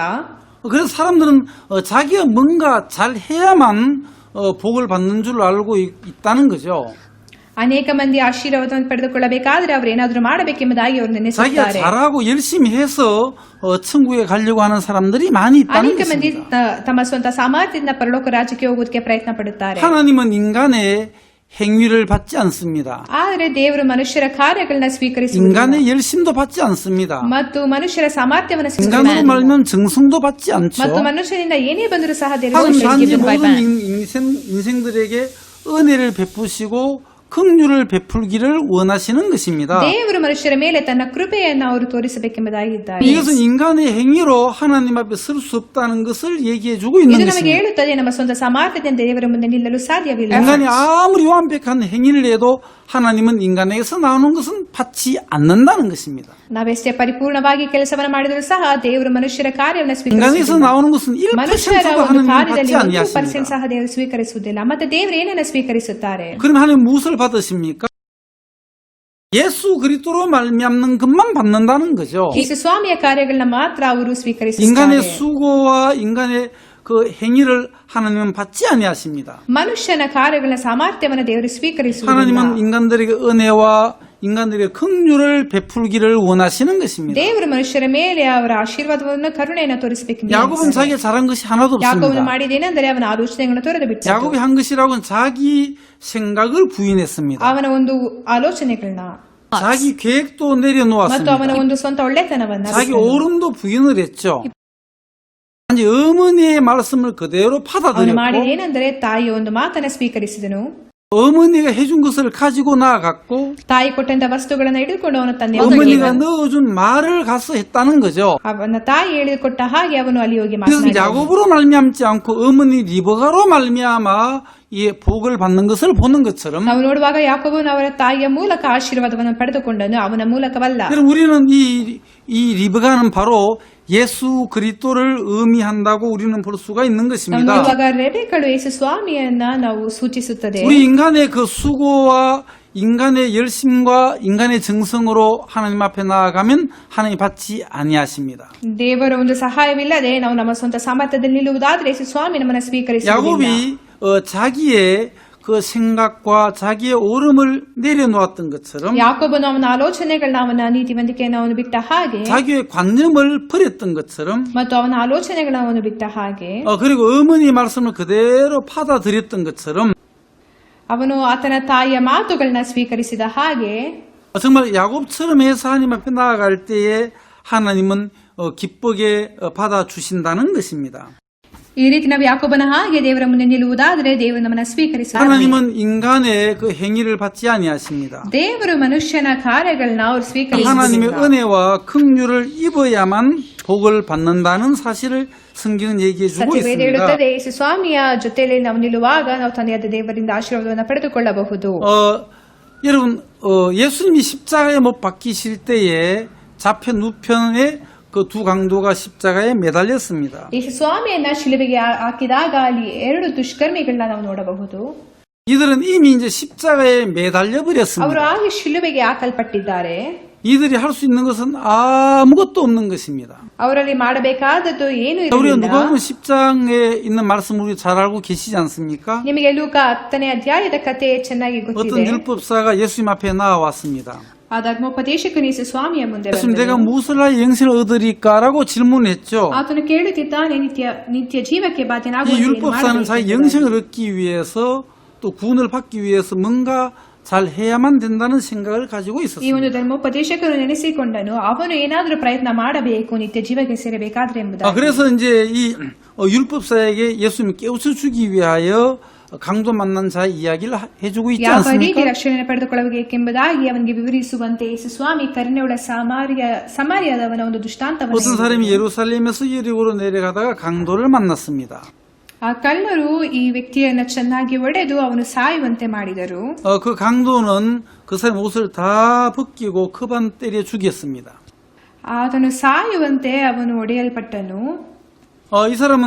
그래서 사람들은 자기가 뭔가 잘 해야만 복을 받는 줄 알고 있다는 거죠. ಅನೇಕ ಮಂದಿ ಆಶೀರ್ವಾದವನ್ನು ಪಡೆದುಕೊಳ್ಳಬೇಕಾದ್ರೆ ಅವರು ಏನಾದರೂ ಮಾಡಬೇಕೆಂಬುದಾಗಿ ಅವರು 자기가 ನೆನೆಸುತ್ತಾರೆ. 잘하고 열심히 해서 천국에 가려고 하는 사람들이 많이 있다는 ಅನೇಕ ಮಂದಿ 것입니다. ತಮ್ಮ ಸ್ವಂತ ಸಾಮರ್ಥ್ಯದಿಂದ ಪರಲೋಕ ರಾಜ್ಯಕ್ಕೆ ಹೋಗೋದಕ್ಕೆ ಪ್ರಯತ್ನ ಪಡುತ್ತಾರೆ. 하나님은 인간의 행위를 받지 않습니다. ಆದರೆ ದೇವರು ಮನುಷ್ಯರ ಕಾರ್ಯಗಳನ್ನ ಸ್ವೀಕರಿಸುವುದಿಲ್ಲ 인간의 열심도 받지 않습니다. ಮತ್ತು ಮನುಷ್ಯರ ಸಾಮರ್ಥ್ಯವನ್ನು 인간으로 ಸ್ವೀಕರಿಸುವುದಿಲ್ಲ. 말하면 정성도 받지 않죠. ಮತ್ತು ಮನುಷ್ಯನಿಂದ ಏನೇ ಬಂದರೂ ಸಹ 하나님 단지 ದೇವರು 모든 인생들에게 은혜를 베푸시고 긍휼을 베풀기를 원하시는 것입니다. ದೇವರು ಮನುಷ್ಯರ ಮೇಲೆ ತನ್ನ ಕೃಪೆಯನ್ನು ಅವರು ತೋರಿಸಬೇಕೆಂಬುದಾಗಿದ್ದಾರೆ. 이것은 인간의 행위로 하나님 앞에 설 수 없다는 것을 얘기해 주고 있는 ಇದು ನಮಗೆ 것입니다. ಹೇಳುತ್ತದೆ ನಮ್ಮ ಸ್ವಂತ ಸಾಮರ್ಥ್ಯದಿಂದ ದೇವರ ಮುಂದೆ ನಿಲ್ಲಲು ಸಾಧ್ಯವಿಲ್ಲ. 인간이 아무리 완벽한 행위를 해도 하나님은 인간에게서 나오는 것은 받지 않는다는 것입니다. ನಾವೆಷ್ಟೇ ಪರಿಪೂರ್ಣವಾಗಿ ಕೆಲಸವನ್ನು ಮಾಡಿದರೂ ಸಹ ದೇವರು ಮನುಷ್ಯರ ಕಾರ್ಯವನ್ನು 인간에서 ಸ್ವೀಕರಿಸುವುದಿಲ್ಲ. 나오는 것은 1%도 ಮನುಷ್ಯರ ಒಂದು 하나님은 ಕಾರ್ಯದಲ್ಲಿ 받지 1% 아니하십니다. ಸಹ ದೇವರು ಸ್ವೀಕರಿಸುವುದಿಲ್ಲ. ಮತ್ತೆ ದೇವರು ಏನನ್ನು ಸ್ವೀಕರಿಸುತ್ತಾರೆ? 그럼 하나님 무엇을 받으십니까? 예수 그리스도로 말미암는 것만 받는다는 거죠. ಯೇಸು ಸ್ವಾಮಿಯ ಕಾರ್ಯಗಳನ್ನ ಮಾತ್ರ ಅವರು 인간의 ಸ್ವೀಕರಿಸುತ್ತಾರೆ. 수고와 인간의 그 행위를 하나님은 받지 아니하십니다. ಮನುಷ್ಯನ ಕಾರ್ಯಗಳ ಸಾಮರ್ಥ್ಯವನ್ನು ದೇವರು ಸ್ವೀಕರಿಸುವುದಿಲ್ಲ. 하나님은 인간들에게 은혜와 인간들에게 긍휼을 베풀기를 원하시는 것입니다. ದೇವರು ಮನುಷ್ಯರ ಮೇಲೆ ಅವರ ಆಶೀರ್ವಾದವನ್ನು ಕರುಣೆಯನ್ನು ತೋರಿಸಬೇಕು. 야곱은 자기가 잘한 것이 하나도 ಯಾಕೋಬನು 없습니다. ಮಾಡಿದೇನೆಂದರೆ ಅವನ ಆಲೋಚನೆಗಳನ್ನು ತೊರೆದು ಬಿಟ್ಟ. 야곱이 한 것이라고는 자기 생각을 부인했습니다. ಅವನ ಒಂದು ಆಲೋಚನೆಗಳನ್ನ 자기 계획도 ಮತ್ತು 내려놓았습니다. ಅವನ ಒಂದು ಸ್ವಂತ ಒಳ್ಳೆತನವನ್ನ 자기 옳음도 부인을 했죠. 단지 어머니의 말씀을 그대로 ಅವನು 받아들였고 ಮಾಡಿದೇನೆಂದರೆ ತಾಯಿಯ ಒಂದು ಮಾತನ್ನ ಸ್ವೀಕರಿಸಿದನು. 어머니가 해준 것을 가지고 나아갔고 ತಾಯಿ ಕೊಟ್ಟಂತ ವಸ್ತುಗಳನ್ನು ಹಿಡಿದುಕೊಂಡು ಅವನ ತಂದೆ 어머니가 넣어준 말을 가서 했다는 거죠. ಅವನ ತಾಯಿ ಹೇಳಿಕೊಟ್ಟ ಹಾಗೆ ಅವನು ಅಲ್ಲಿ ಹೋಗಿ 그래서 ಮಾತನಾಡಿದನು. 야곱으로 말미암지 않고 어머니 리브가로 말미암아 이 복을 받는 것을 보는 것처럼 ನಾವು ನೋಡುವಾಗ ಯಾಕೋಬನು ಅವರ ತಾಯಿಯ ಮೂಲಕ ಆಶೀರ್ವಾದವನ್ನು ಪಡೆದುಕೊಂಡನು, ಅವನ ಮೂಲಕವಲ್ಲ. 그럼 우리는 이 리브가는 바로 예수 그리스도를 의미한다고 우리는 볼 수가 있는 ನಾವು 것입니다. ನೋಡುವಾಗ ರೆಬೆಕ್ಕಳು ಯೇಸು ಸ್ವಾಮಿಯನ್ನ ನಾವು ಸೂಚಿಸುತ್ತದೆ. 우리 인간의 그 수고와 인간의 열심과 인간의 정성으로 하나님 앞에 나아가면 하나님 받지 아니하십니다. ದೇವರ ಒಂದು ಸಹಾಯವಿಲ್ಲದೆ ನಾವು ನಮ್ಮ ಸ್ವಂತ ಸಾಮರ್ಥ್ಯದಲ್ಲಿ ನಿಲ್ಲುವುದಾದರೆ ಯೇಸು ಸ್ವಾಮಿ ನಮ್ಮನ್ನು ಸ್ವೀಕರಿಸುವುದಿಲ್ಲ. 야곱이 자기의 그 생각과 자기의 오름을 내려놓았던 것처럼 ಯಾಕೋಬನು ಅವನ ಆಲೋಚನೆಗಳನ್ನ ಅವನ ನೀತಿವಂತಿಕೆಯನ್ನು ಅವನು ಬಿಟ್ಟ ಹಾಗೆ 자기의 관념을 버렸던 것처럼 ಮತ್ತು ಅವನ ಆಲೋಚನೆಗಳನ್ನ ಅವನು ಬಿಟ್ಟ ಹಾಗೆ 그리고 어머니의 말씀을 그대로 받아들였던 것처럼 ಅವನು ಆತನ ತಾಯಿಯ ಮಾತುಗಳನ್ನ ಸ್ವೀಕರಿಸಿದ ಹಾಗೆ 정말 야곱처럼 해서 하나님 앞에 나아갈 때에 하나님은 기쁘게 받아주신다는 것입니다. ಈ ರೀತಿ ನಾವು ಯಾಕೋಬನ ಹಾಗೆ ದೇವರ ಮುಂದೆ ನಿಲ್ಲುವುದಾದರೆ ದೇವರು ನಮ್ಮನ್ನು ಸ್ವೀಕರಿಸುತ್ತಾರೆ. 하나님은 인간의 그 행위를 받지 아니하십니다. ದೇವರು ಮನುಷ್ಯನ ಕಾರ್ಯಗಳನ್ನ ಅವರು 하나님의 ಸ್ವೀಕರಿಸುವುದಿಲ್ಲ. 은혜와 긍휼을 입어야만 복을 받는다는 사실을 성경은 얘기해 주고 ಸತ್ಯವೇದ 있습니다. ಹೇಳುತ್ತದೆ ಯೇಸು ಸ್ವಾಮಿಯ ಜೊತೆಯಲ್ಲಿ ನಾವು ನಿಲ್ಲುವಾಗ ನಾವು ತಂದೆಯಾದ ದೇವರಿಂದ ಆಶೀರ್ವಾದವನ್ನು ಪಡೆದುಕೊಳ್ಳಬಹುದು. 여러분, 예수님이 십자가에 못 박히실 때에 좌편 우편에 그 두 강도가 십자가에 매달렸습니다. ಯೇಸು ಸ್ವಾಮಿಯನ್ನ ಶಿಲುಬೆಗೆ ಹಾಕಿದಾಗ ಅಲ್ಲಿ ಎರಡು ದುಷ್ಕರ್ಮಿಗಳನ್ನ ನಾವು ನೋಡಬಹುದು. 이들은 이미 이제 십자가에 매달려 ಅವರು 버렸습니다. ಆಗಿ ಶಿಲುಬೆಗೆ ಹಾಕಲ್ಪಟ್ಟಿದ್ದಾರೆ. 이들이 할 수 있는 것은 아무것도 없는 것입니다. ಅವರಲ್ಲಿ ಮಾಡಬೇಕಾದದ್ದು ಏನು 우리가 ಇರಲಿಲ್ಲ. 누가복음 10장에 있는 말씀을 우리 잘 알고 계시지 않습니까? ನಿಮಗೆ ಲೂಕ 10ನೇ ಅಧ್ಯಾಯದ ಕಥೆ ಚೆನ್ನಾಗಿ 어떤 ಗೊತ್ತಿದೆ. 율법사가 예수님 앞에 나와왔습니다. ಆ ಧರ್ಮೋಪದೇಶಕನು ಯೇಸು ಸ್ವಾಮಿಯ ಮುಂದೆ 예수님, ಬಂದನು. 내가 무엇을 하여 영생을 얻으리까라고 질문했죠. ಆತನು ಕೇಳುತ್ತಿದ್ದಾನೆ, ನಿತ್ಯ ಜೀವಕ್ಕೆ 이 ಬಾಧ್ಯನಾಗುವಂತೆ ಏನು 율법사는 ಮಾಡಬೇಕು 자기 ಎಂಬುದಾಗಿ. 영생을 얻기 위해서 또 구원을 받기 위해서 뭔가 잘 해야만 된다는 생각을 가지고 ಈ ಒಂದು 있었습니다. ಧರ್ಮೋಪದೇಶಕನು ನೆನೆಸಿಕೊಂಡನು, ಅವನು ಏನಾದರೂ ಪ್ರಯತ್ನ ಮಾಡಬೇಕು ನಿತ್ಯ ಜೀವಕ್ಕೆ ಸೇರಬೇಕಾದ್ರೆ ಎಂಬುದಾಗಿ. 그래서 이제 이 율법사에게 예수님이 깨우쳐 주기 위하여 강도 만난 자의 이야기를 해주고 있지 ಯಾವ ರೀತಿ 않습니까? ರಕ್ಷಣೆ ಪಡೆದುಕೊಳ್ಳಬೇಕೆಂಬುದಾಗಿ ಅವನಿಗೆ ವಿವರಿಸುವಂತೆ ಯೇಸು ಸ್ವಾಮಿ ಕರುಣೆಯುಳ್ಳ ಸಮಾರ್ಯದವನ ಒಂದು 어떤 ದೃಷ್ಟಾಂತವನ್ನು 사람이 예루살렘에서 여리고로 내려가다가 강도를 만났습니다. ಆ ಕಳ್ಳರು ಈ ವ್ಯಕ್ತಿಯನ್ನ ಚೆನ್ನಾಗಿ ಹೊಡೆದು ಅವನು ಸಾಯುವಂತೆ ಮಾಡಿದರು. 그 강도는 그 사람 옷을 다 벗기고 커반 때려 죽였습니다. ಆತನು ಸಾಯುವಂತೆ ಅವನು ಹೊಡೆಯಲ್ಪಟ್ಟನು. 이 사람은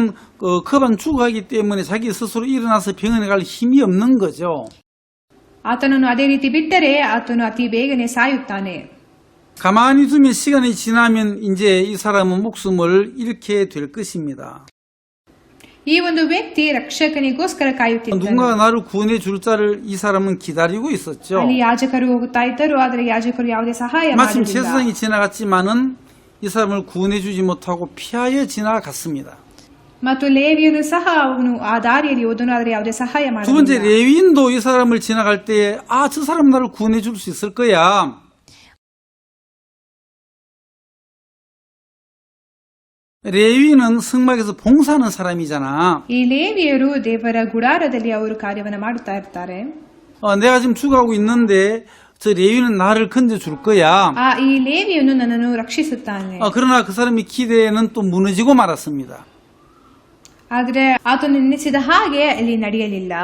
커반 죽어가기 때문에 자기 스스로 일어나서 병원에 갈 힘이 없는 거죠. ಆತನನ್ನು ಅದೇ ರೀತಿ ಬಿಟ್ಟರೆ ಆತನು ಅತಿ ಬೇಗನೆ ಸಾಯುತ್ತಾನೆ. 가만히 두면 시간이 지나면 이제 이 사람은 목숨을 잃게 될 것입니다. ಈ ಒಂದು ವ್ಯಕ್ತಿ ರಕ್ಷಕನಿಗೋಸ್ಕರ ಕಾಯುತ್ತಿದ್ದನು. 누군가 나를 구원해 줄 자를 이 사람은 기다리고 있었죠. ಅಲ್ಲಿ ಯಾಜಕರು ಹೋಗುತ್ತಾ ಇದ್ದರು, ಆದರೆ ಯಾಜಕರು ಯಾವುದೇ ಸಹಾಯ 마침 ಮಾಡಲಿಲ್ಲ. 제사장이 지나갔지만은 이 사람을 구원해 주지 못하고 피하여 지나갔습니다. ಮತ್ತು ಲೇವಿಯನು ಸಹ ಅವನು ಆ ದಾರಿಯಲ್ಲಿ ಹೋದನು, ಆದರೆ ಯಾವುದೇ ಸಹಾಯ 두 번째 ಮಾಡಲಿಲ್ಲ. 레위인도 이 사람을 지나갈 때 저 사람 나를 구원해 줄 수 있을 거야. 레위는 성막에서 봉사하는 사람이잖아. ಈ ಲೇವಿಯರು ದೇವರ ಗುಡಾರದಲ್ಲಿ ಅವರು ಕಾರ್ಯವನ್ನು ಮಾಡುತ್ತಾ ಇರ್ತಾರೆ. 내가 지금 죽어가고 있는데 저 레위는 나를 건져줄 거야. ಈ ಲೇವಿಯನು ನನ್ನನ್ನು ರಕ್ಷಿಸುತ್ತಾನೆ. 그러나 그 사람의 기대는 또 무너지고 말았습니다. ಆದರೆ ಆತನು ನೆನೆಸಿದ ಹಾಗೆ ಅಲ್ಲಿ ನಡೆಯಲಿಲ್ಲ.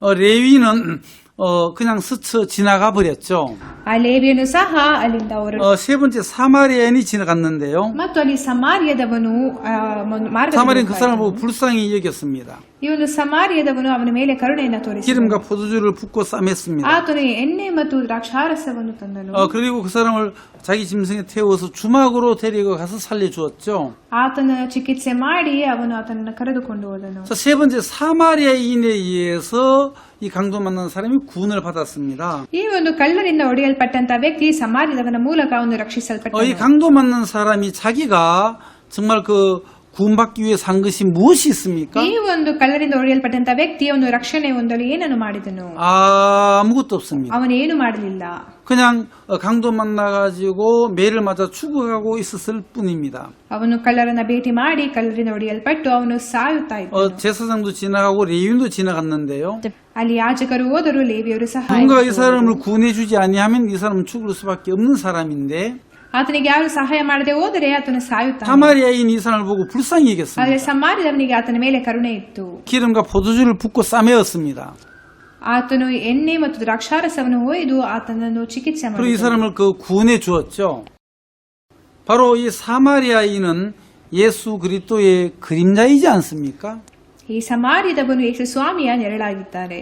레위는 그냥 스쳐 지나가 버렸죠. ಆ ಲೇವಿಯನು ಸಹ ಅಲ್ಲಿಂದ ಹೊರಟು. 세 번째 사마리아인이 지나갔는데요. ಮತ್ತು ಅಲ್ಲಿ ಸಮಾರ್ಯದವನು 사마리아는 그 사람을 ಮಾರ್ಗ 보고 불쌍히 여겼습니다. ಈ ಒಂದು ಸಮಾರ್ಯದವನು ಅವನ ಮೇಲೆ ಕರುಣೆಯನ್ನು ತೋರಿಸಿದನು. 기름과 포도주를 붓고 싸맸습니다. ಆತನು ಎಣ್ಣೆ ಮತ್ತು ದ್ರಾಕ್ಷಾರಸವನ್ನು ತಂದನು. 그리고 그 사람을 자기 짐승에 태워서 주막으로 데리고 가서 살려주었죠. ಆತನ ಚಿಕಿತ್ಸೆ ಮಾಡಿ ಅವನು ಆತನನ್ನು ಕರೆದುಕೊಂಡು ಹೋದನು. 세 번째 사마리아인에 의해서 이 강도 만난 사람이 구원을 받았습니다. ಈ ಒಂದು ಕಳ್ಳರಿಂದ ಹೊಡೆಯಲ್ಪಟ್ಟಂತ ವ್ಯಕ್ತಿ ಸಮಾರ್ಯದವನ ಮೂಲಕ ಅವನು ರಕ್ಷಿಸಲ್ಪಟ್ಟನು. 이 강도 만난 사람이 자기가 정말 구원받기 위해 산 것이 무엇이 있습니까? ಈ ಒಂದು ಕಳ್ಳರಿಂದ ಹೊಡೆಯಲ್ಪಟ್ಟಂತ ವ್ಯಕ್ತಿ ಅವನು ರಕ್ಷಣೆ ಹೊಂದಲು ಏನನ್ನು ಮಾಡಿದನು? 아무것도 없습니다. ಅವನು ಏನು ಮಾಡಲಿಲ್ಲ. 그냥 강도 만나가지고 매를 맞아 죽어가고 있었을 뿐입니다. ಅವನು ಕಳ್ಳರನ್ನ ಭೇಟಿ ಮಾಡಿ ಕಳ್ಳರಿಂದ ಹೊಡೆಯಲ್ಪಟ್ಟು ಅವನು ಸಾಯುತ್ತಾ ಇದ್ದನು. 제사장도 지나가고 레위인도 지나갔는데요. ಅಲ್ಲಿ ಯಾಜಕರು ಹೋದರು, ಲೇವಿಯರು ಸಹ 누군가 이 사람을 구원해주지 아니하면 이 사람은 죽을 수밖에 없는 사람인데 ಆತನಿಗೆ ಯಾರು ಸಹಾಯ ಮಾಡದೆ ಹೋದರೆ ಆತನು ಸಾಯುತ್ತಾನೆ. 사마리아인 이 사람을 보고 불쌍히 ಆದರೆ 여겼습니다. ಸಮಾರ್ಯದವನಿಗೆ ಆತನ ಮೇಲೆ ಕರುಣೆ ಇತ್ತು. 기름과 포도주를 붓고 싸매었습니다. ಆತನು ಎಣ್ಣೆ ಮತ್ತು ದ್ರಾಕ್ಷಾರಸವನ್ನು ಒಯ್ದು ಆತನನ್ನು ಚಿಕಿತ್ಸೆ 그리고 이 ಮಾಡಿದನು. 사람을 구원해 주었죠. 바로 이 사마리아인은 예수 그리스도의 그림자이지 않습니까? ಈ ಸಮಾರ್ಯದವನು ಯೇಸು ಸ್ವಾಮಿಯ ನೆರಳಾಗಿದ್ದಾರೆ.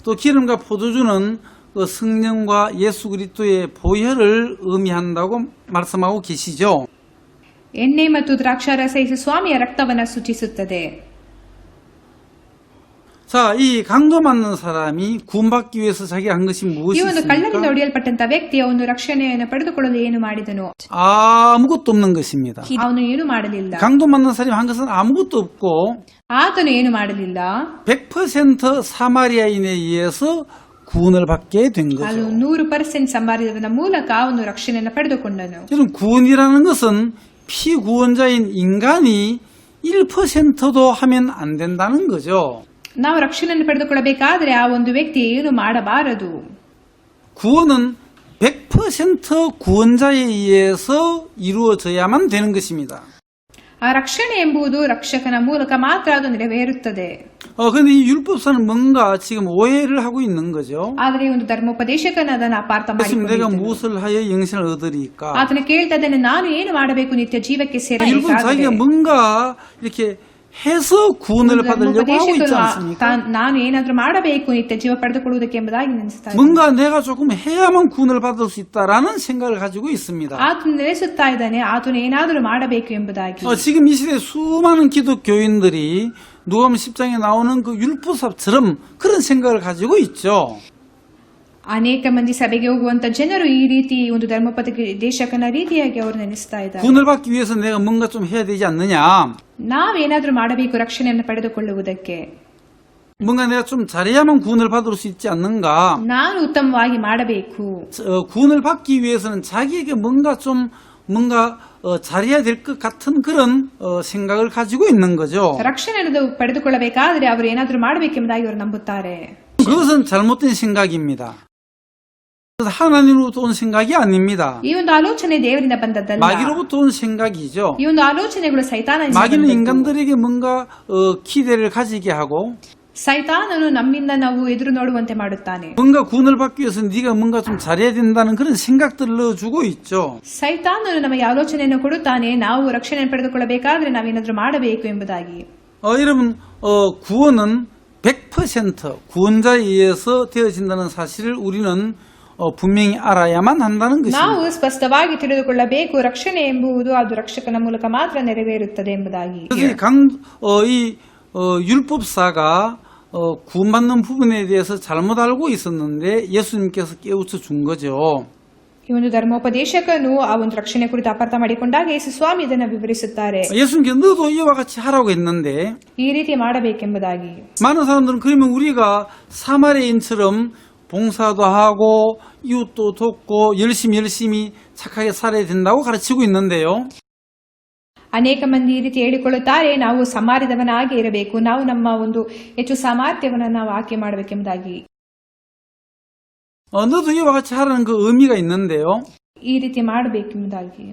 또 기름과 포도주는 성령과 예수 그리스도의 보혈을 의미한다고 말씀하고 계시죠. ಎಣ್ಣೆ ಮತ್ತು ದ್ರಾಕ್ಷಾರಸ ಯೇಸು ಸ್ವಾಮಿಯ ರಕ್ತವನ್ನು ಸೂಚಿಸುತ್ತದೆ. 자, 이 강도 맞는 사람이 구원받기 위해서 자기가 한 것이 ಈ 무엇이 ಒಂದು ಕಳ್ಳರಿಂದ 있습니까? ಹೊಡೆಯಲ್ಪಟ್ಟಂತ ವ್ಯಕ್ತಿ ಅವನು ರಕ್ಷಣೆಯನ್ನು ಪಡೆದುಕೊಳ್ಳಲು ಏನು ಮಾಡಿದನು? 아무것도 없는 것입니다. ಅವನು ಏನು ಮಾಡಲಿಲ್ಲ. 강도 맞는 사람이 한 것은 아무것도 없고 ಆತನು ಏನು ಮಾಡಲಿಲ್ಲ. 100% 사마리아인에 의해서 구원을 받게 된 ಅವನು 거죠. 100% ಸಂಬಾರಿದವನ ಮೂಲಕ ಅವನು ರಕ್ಷಣೆಯನ್ನು ಪಡೆದುಕೊಂಡನು. 여러분, 구원이라는 것은 피구원자인 인간이 1%도 하면 안 된다는 거죠. ನಾವು ರಕ್ಷಣೆಯನ್ನು ಪಡೆದುಕೊಳ್ಳಬೇಕಾದ್ರೆ ಆ ಒಂದು ವ್ಯಕ್ತಿ ಏನು ಮಾಡಬಾರದು. 구원은 100% 구원자에 의해서 이루어져야만 되는 것입니다. ಆ ರಕ್ಷಣೆ ಎಂಬುದು ರಕ್ಷಕನ ಮೂಲಕ ಮಾತ್ರ ಅದು ನೆರವೇರುತ್ತದೆ. 근데 이 율법사는 뭔가 지금 오해를 하고 있는 거죠. ಆದರೆ ಈ ಒಂದು ಧರ್ಮೋಪದೇಶಕನ ಅದನ್ನು ಅಪಾರ್ಥ 예수님 내가 ಮಾಡಿಕೊಂಡಿದ್ದನು. 무엇을 하여 영생을 얻으리까? ಆತನು ಕೇಳ್ತಾ ಇದ್ದಾನೆ, ನಾನು ಏನು ಮಾಡಬೇಕು ನಿತ್ಯ ಜೀವಕ್ಕೆ 일본 자기가 ಸೇರಬೇಕಾದರೆ? 뭔가 이렇게 해서 구원을 받으려고 하고 있지 ಧರ್ಮೋಪದೇಶಕನು 않습니까? ನಾನು ಏನಾದ್ರೂ ಮಾಡಬೇಕು ನಿತ್ಯ ಜೀವ ಪಡೆದುಕೊಳ್ಳುವುದಕ್ಕೆ ಎಂಬುದಾಗಿ ನೆನೆಸ್ತಾ ಇದ್ದಾನೆ. 뭔가 내가 조금 해야만 구원을 받을 수 있다라는 생각을 가지고 있습니다. ಆತನು ನೆನೆಸುತ್ತಾ ಇದ್ದಾನೆ, ಆತನು ಏನಾದರೂ ಮಾಡಬೇಕು ಎಂಬುದಾಗಿ. 지금 이 시대에 수많은 기독교인들이 누가복음 10장에 나오는 그 율법사처럼 그런 생각을 가지고 있죠. ಅನೇಕ ಮಂದಿ ಸಭೆಗೆ ಹೋಗುವಂತ ಜನರು ಈ ರೀತಿ ಒಂದು ಧರ್ಮೋಪದೇಶಕನ ರೀತಿಯಾಗಿ ಅವರು ನೆನೆಸ್ತಾ ಇದ್ದಾರೆ. 구원을 받기 위해서 내가 뭔가 좀 해야 되지 않느냐? ನಾವೇನಾದ್ರೂ ಮಾಡಬೇಕು ರಕ್ಷಣೆಯನ್ನು ಪಡೆದುಕೊಳ್ಳುವುದಕ್ಕೆ? 뭔가 내가 좀 잘해야만 구원을 받을 수 있지 않는가? ನಾನು ಉತ್ತಮವಾಗಿ ಮಾಡಬೇಕು. 구원을 받기 위해서는 자기에게 뭔가 잘해야 될 것 같은 그런 생각을 가지고 있는 거죠. ರಕ್ಷಣೆಯನ್ನು ಪಡೆದುಕೊಳ್ಳಬೇಕಾದ್ರೆ ಅವರು ಏನಾದ್ರೂ ಮಾಡಬೇಕೆಂಬುದಾಗಿ ಅವರು ನಂಬುತ್ತಾರೆ. 그것은 잘못된 생각입니다. 하나님으로부터 온 생각이 아닙니다. ಈ ಒಂದು ಆಲೋಚನೆ ದೇವರಿಂದ ಬಂದದ್ದಲ್ಲ. 마귀로부터 온 생각이죠. ಈ ಒಂದು ಆಲೋಚನೆಗಳು ಸೈತಾನನಿಂದ 마귀는 ಬಂದದ್ದು. 인간들에게 뭔가 기대를 가지게 하고 ಸೈತಾನನು ನಮ್ಮಿಂದ ನಾವು ಎದುರು ನೋಡುವಂತೆ ಮಾಡುತ್ತಾನೆ. 뭔가 구원을 받기 위해서 네가 뭔가 좀 잘해야 된다는 그런 생각들을 넣어주고 있죠. ಸೈತಾನನು ನಮಗೆ ಆಲೋಚನೆಯನ್ನು ಕೊಡುತ್ತಾನೆ, ನಾವು ರಕ್ಷಣೆ ಪಡೆದುಕೊಳ್ಳಬೇಕಾದ್ರೆ ನಾವೇನಾದ್ರೂ ಮಾಡಬೇಕು ಎಂಬುದಾಗಿ. 여러분 구원은 100% 구원자에 의해서 되어진다는 사실을 우리는 분명히 알아야만 한다는 ನಾವು 것입니다. ಸ್ಪಷ್ಟವಾಗಿ ತಿಳಿದುಕೊಳ್ಳಬೇಕು, ರಕ್ಷಣೆ ಎಂಬುದು ಅದು ರಕ್ಷಕನ ಮೂಲಕ ಮಾತ್ರ ನೆರವೇರುತ್ತದೆ ಎಂಬುದಾಗಿ. 그래서 이 율법사가 구원받는 부분에 대해서 잘못 알고 있었는데 예수님께서 깨우쳐 준 거죠. ಈ ಒಂದು ಧರ್ಮೋಪದೇಶಕನು ಆ ಒಂದು ರಕ್ಷಣೆ ಕುರಿತು ಅಪಾರ್ಥ ಮಾಡಿಕೊಂಡಾಗ ಯೇಸು ಸ್ವಾಮಿ ಇದನ್ನು ವಿವರಿಸುತ್ತಾರೆ. 예수님께서 너도 이와 같이 하라고 했는데 ಈ ರೀತಿ ಮಾಡಬೇಕೆಂಬುದಾಗಿ. 많은 사람들은 그러면 우리가 사마리아인처럼 봉사도 하고 이웃도 돕고 열심히 착하게 살아야 된다고 가르치고 있는데요. ಅನೇಕ ಮಂದಿ ಈ ರೀತಿ ಹೇಳಿಕೊಳ್ಳುತ್ತಾರೆ, ನಾವು ಸಮಾರ್ಯದವನಾಗಿ ಇರಬೇಕು, ನಾವು ನಮ್ಮ ಒಂದು ಹೆಚ್ಚು ಸಾಮರ್ಥ್ಯವನ್ನು ನಾವು ಆಯ್ಕೆ ಮಾಡಬೇಕೆಂಬುದಾಗಿ. 너도 이와 같이 하라는 그 의미가 있는데요. ಈ ರೀತಿ ಮಾಡಬೇಕೆಂಬುದಾಗಿ.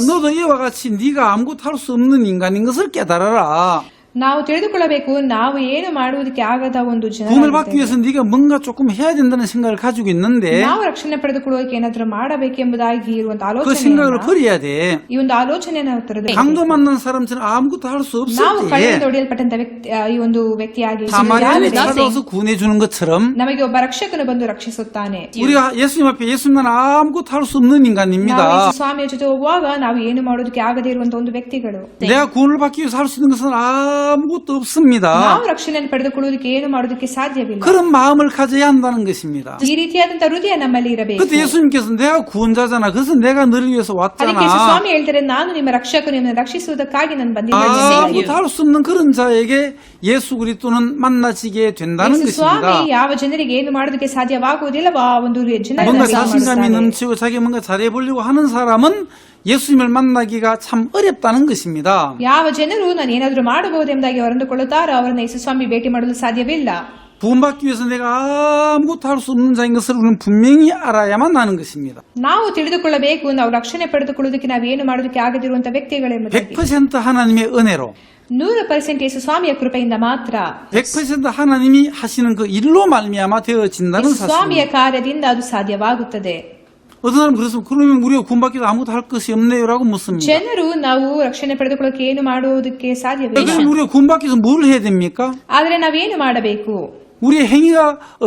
너도 이와 같이 네가 아무것도 할 수 없는 인간인 것을 깨달아라. ನಾವು ತಿಳಿದುಕೊಳ್ಳಬೇಕು, ನಾವು ಏನು ಮಾಡುವುದಕ್ಕೆ ಆಗದ ಒಂದು 구원을 받기 ಜನ. 위해서 네가 뭔가 조금 해야 된다는 생각을 가지고 있는데 ನಾವು ರಕ್ಷಣೆ ಪಡೆದುಕೊಳ್ಳುವುದಕ್ಕೆ ಏನಾದರೂ ಮಾಡಬೇಕೆಂಬುದಾಗಿ ಇರುವಂತಹ 그 생각을 ಆಲೋಚನೆ, 버려야 돼. ಈ ಒಂದು ಆಲೋಚನೆಯನ್ನು ತೊರೆದು 강도 만난 사람처럼 아무것도 할 수 ನಾವು 없을 ಕಳೆದು 때 ಹೊಡೆಯಲ್ಪಟ್ಟಂತ ಈ ಒಂದು ವ್ಯಕ್ತಿಯಾಗಿ 사마리아인이 찾아와서 구원해 주는 것처럼 ನಮಗೆ ಒಬ್ಬ ರಕ್ಷಕನು ಬಂದು ರಕ್ಷಿಸುತ್ತಾನೆ. 우리가 예수님 앞에 예수님 나는 아무것도 할 수 없는 ನಾವು 인간입니다. ಯೇಸು ಸ್ವಾಮಿಯ ಜೊತೆ ಹೋಗುವಾಗ ನಾವು ಏನು ಮಾಡೋದಕ್ಕೆ ಆಗದೇ ಇರುವಂತಹ ಒಂದು ವ್ಯಕ್ತಿಗಳು. 내가 구원을 받기 위해서 할 수 있는 것은 아무것도 없습니다. ನಾವು ರಕ್ಷಣೆಯನ್ನು ಪಡೆದುಕೊಳ್ಳುವುದಕ್ಕೆ ಏನು ಮಾಡೋದಕ್ಕೆ ಸಾಧ್ಯವಿಲ್ಲ. 그런 마음을 가져야 한다는 것입니다. ಈ ರೀತಿಯಾದಂತಹ ಹೃದಯ ನಮ್ಮಲ್ಲಿ ಇರಬೇಕು. 그때 예수님께서 내가 구원자잖아. 그래서 내가 너를 위해서 ಅದಕ್ಕೆ ಯೇಸು 왔잖아. ಸ್ವಾಮಿ ಹೇಳ್ತಾರೆ, ನಾನು ನಿಮ್ಮ ರಕ್ಷಕನು, ನಿಮ್ಮನ್ನು ರಕ್ಷಿಸುವುದಕ್ಕಾಗಿ ನಾನು ಬಂದಿದ್ದೇನೆ. 아무것도 할 수 없는 그런 자에게 예수 그리스도는 만나지게 된다는 ಯೇಸು ಸ್ವಾಮಿ 것입니다. ಯಾವ ಜನರಿಗೆ ಏನು ಮಾಡೋದಕ್ಕೆ ಸಾಧ್ಯವಾಗುವುದಿಲ್ಲವೋ ಆ ಒಂದು 뭔가 ಜನರನ್ನು 자신감이 ಮಾಡುತ್ತಾನೆ. 넘치고 자기 뭔가 잘해보려고 하는 사람은 예수님을 만나기가 참 어렵다는 것입니다. ಯಾವ ಜನರು ನಾನು ಏನಾದರೂ ಮಾಡಬಹುದೆಂಬುದಾಗಿ ಅವರು ಅಂದುಕೊಳ್ಳುತ್ತಾರೋ ಅವರನ್ನು ಯೇಸು ಸ್ವಾಮಿ ಭೇಟಿ ಮಾಡಲು ಸಾಧ್ಯವಿಲ್ಲ. 구원받기 위해서 내가 아무것도 할 수 없는 자인 것을 우리는 분명히 알아야만 하는 것입니다. ನಾವು ತಿಳಿದುಕೊಳ್ಳಬೇಕು, ನಾವು ರಕ್ಷಣೆ ಪಡೆದುಕೊಳ್ಳುವುದಕ್ಕೆ ನಾವು ಏನು ಮಾಡೋದಕ್ಕೆ ಆಗದಿರುವಂತಹ ವ್ಯಕ್ತಿಗಳೆಂಬುದಾಗಿ. 100% 하나님의 은혜로 100% ಯೇಸು ಸ್ವಾಮಿಯ ಕೃಪೆಯಿಂದ ಮಾತ್ರ, 100% 하나님이 하시는 그 일로 말미암아 되어진다는 ಯೇಸು ಸ್ವಾಮಿಯ 사실입니다. ಕಾರ್ಯದಿಂದ ಅದು ಸಾಧ್ಯವಾಗುತ್ತದೆ. 어떤 사람은 그러면 우리가 구원받기 위해서 아무것도 할 것이 없네요라고 묻습니다. ಜನರು ನಾವು ರಕ್ಷಣೆ ಪಡೆದುಕೊಳ್ಳಕ್ಕೆ ಏನು ಮಾಡುವುದಕ್ಕೆ ಸಾಧ್ಯವಿಲ್ಲ. 그럼 우리가 구원받기 위해서 뭘 해야 됩니까? ಆದ್ರೆ ನಾವೇನು ಮಾಡಬೇಕು? 우리의 행위가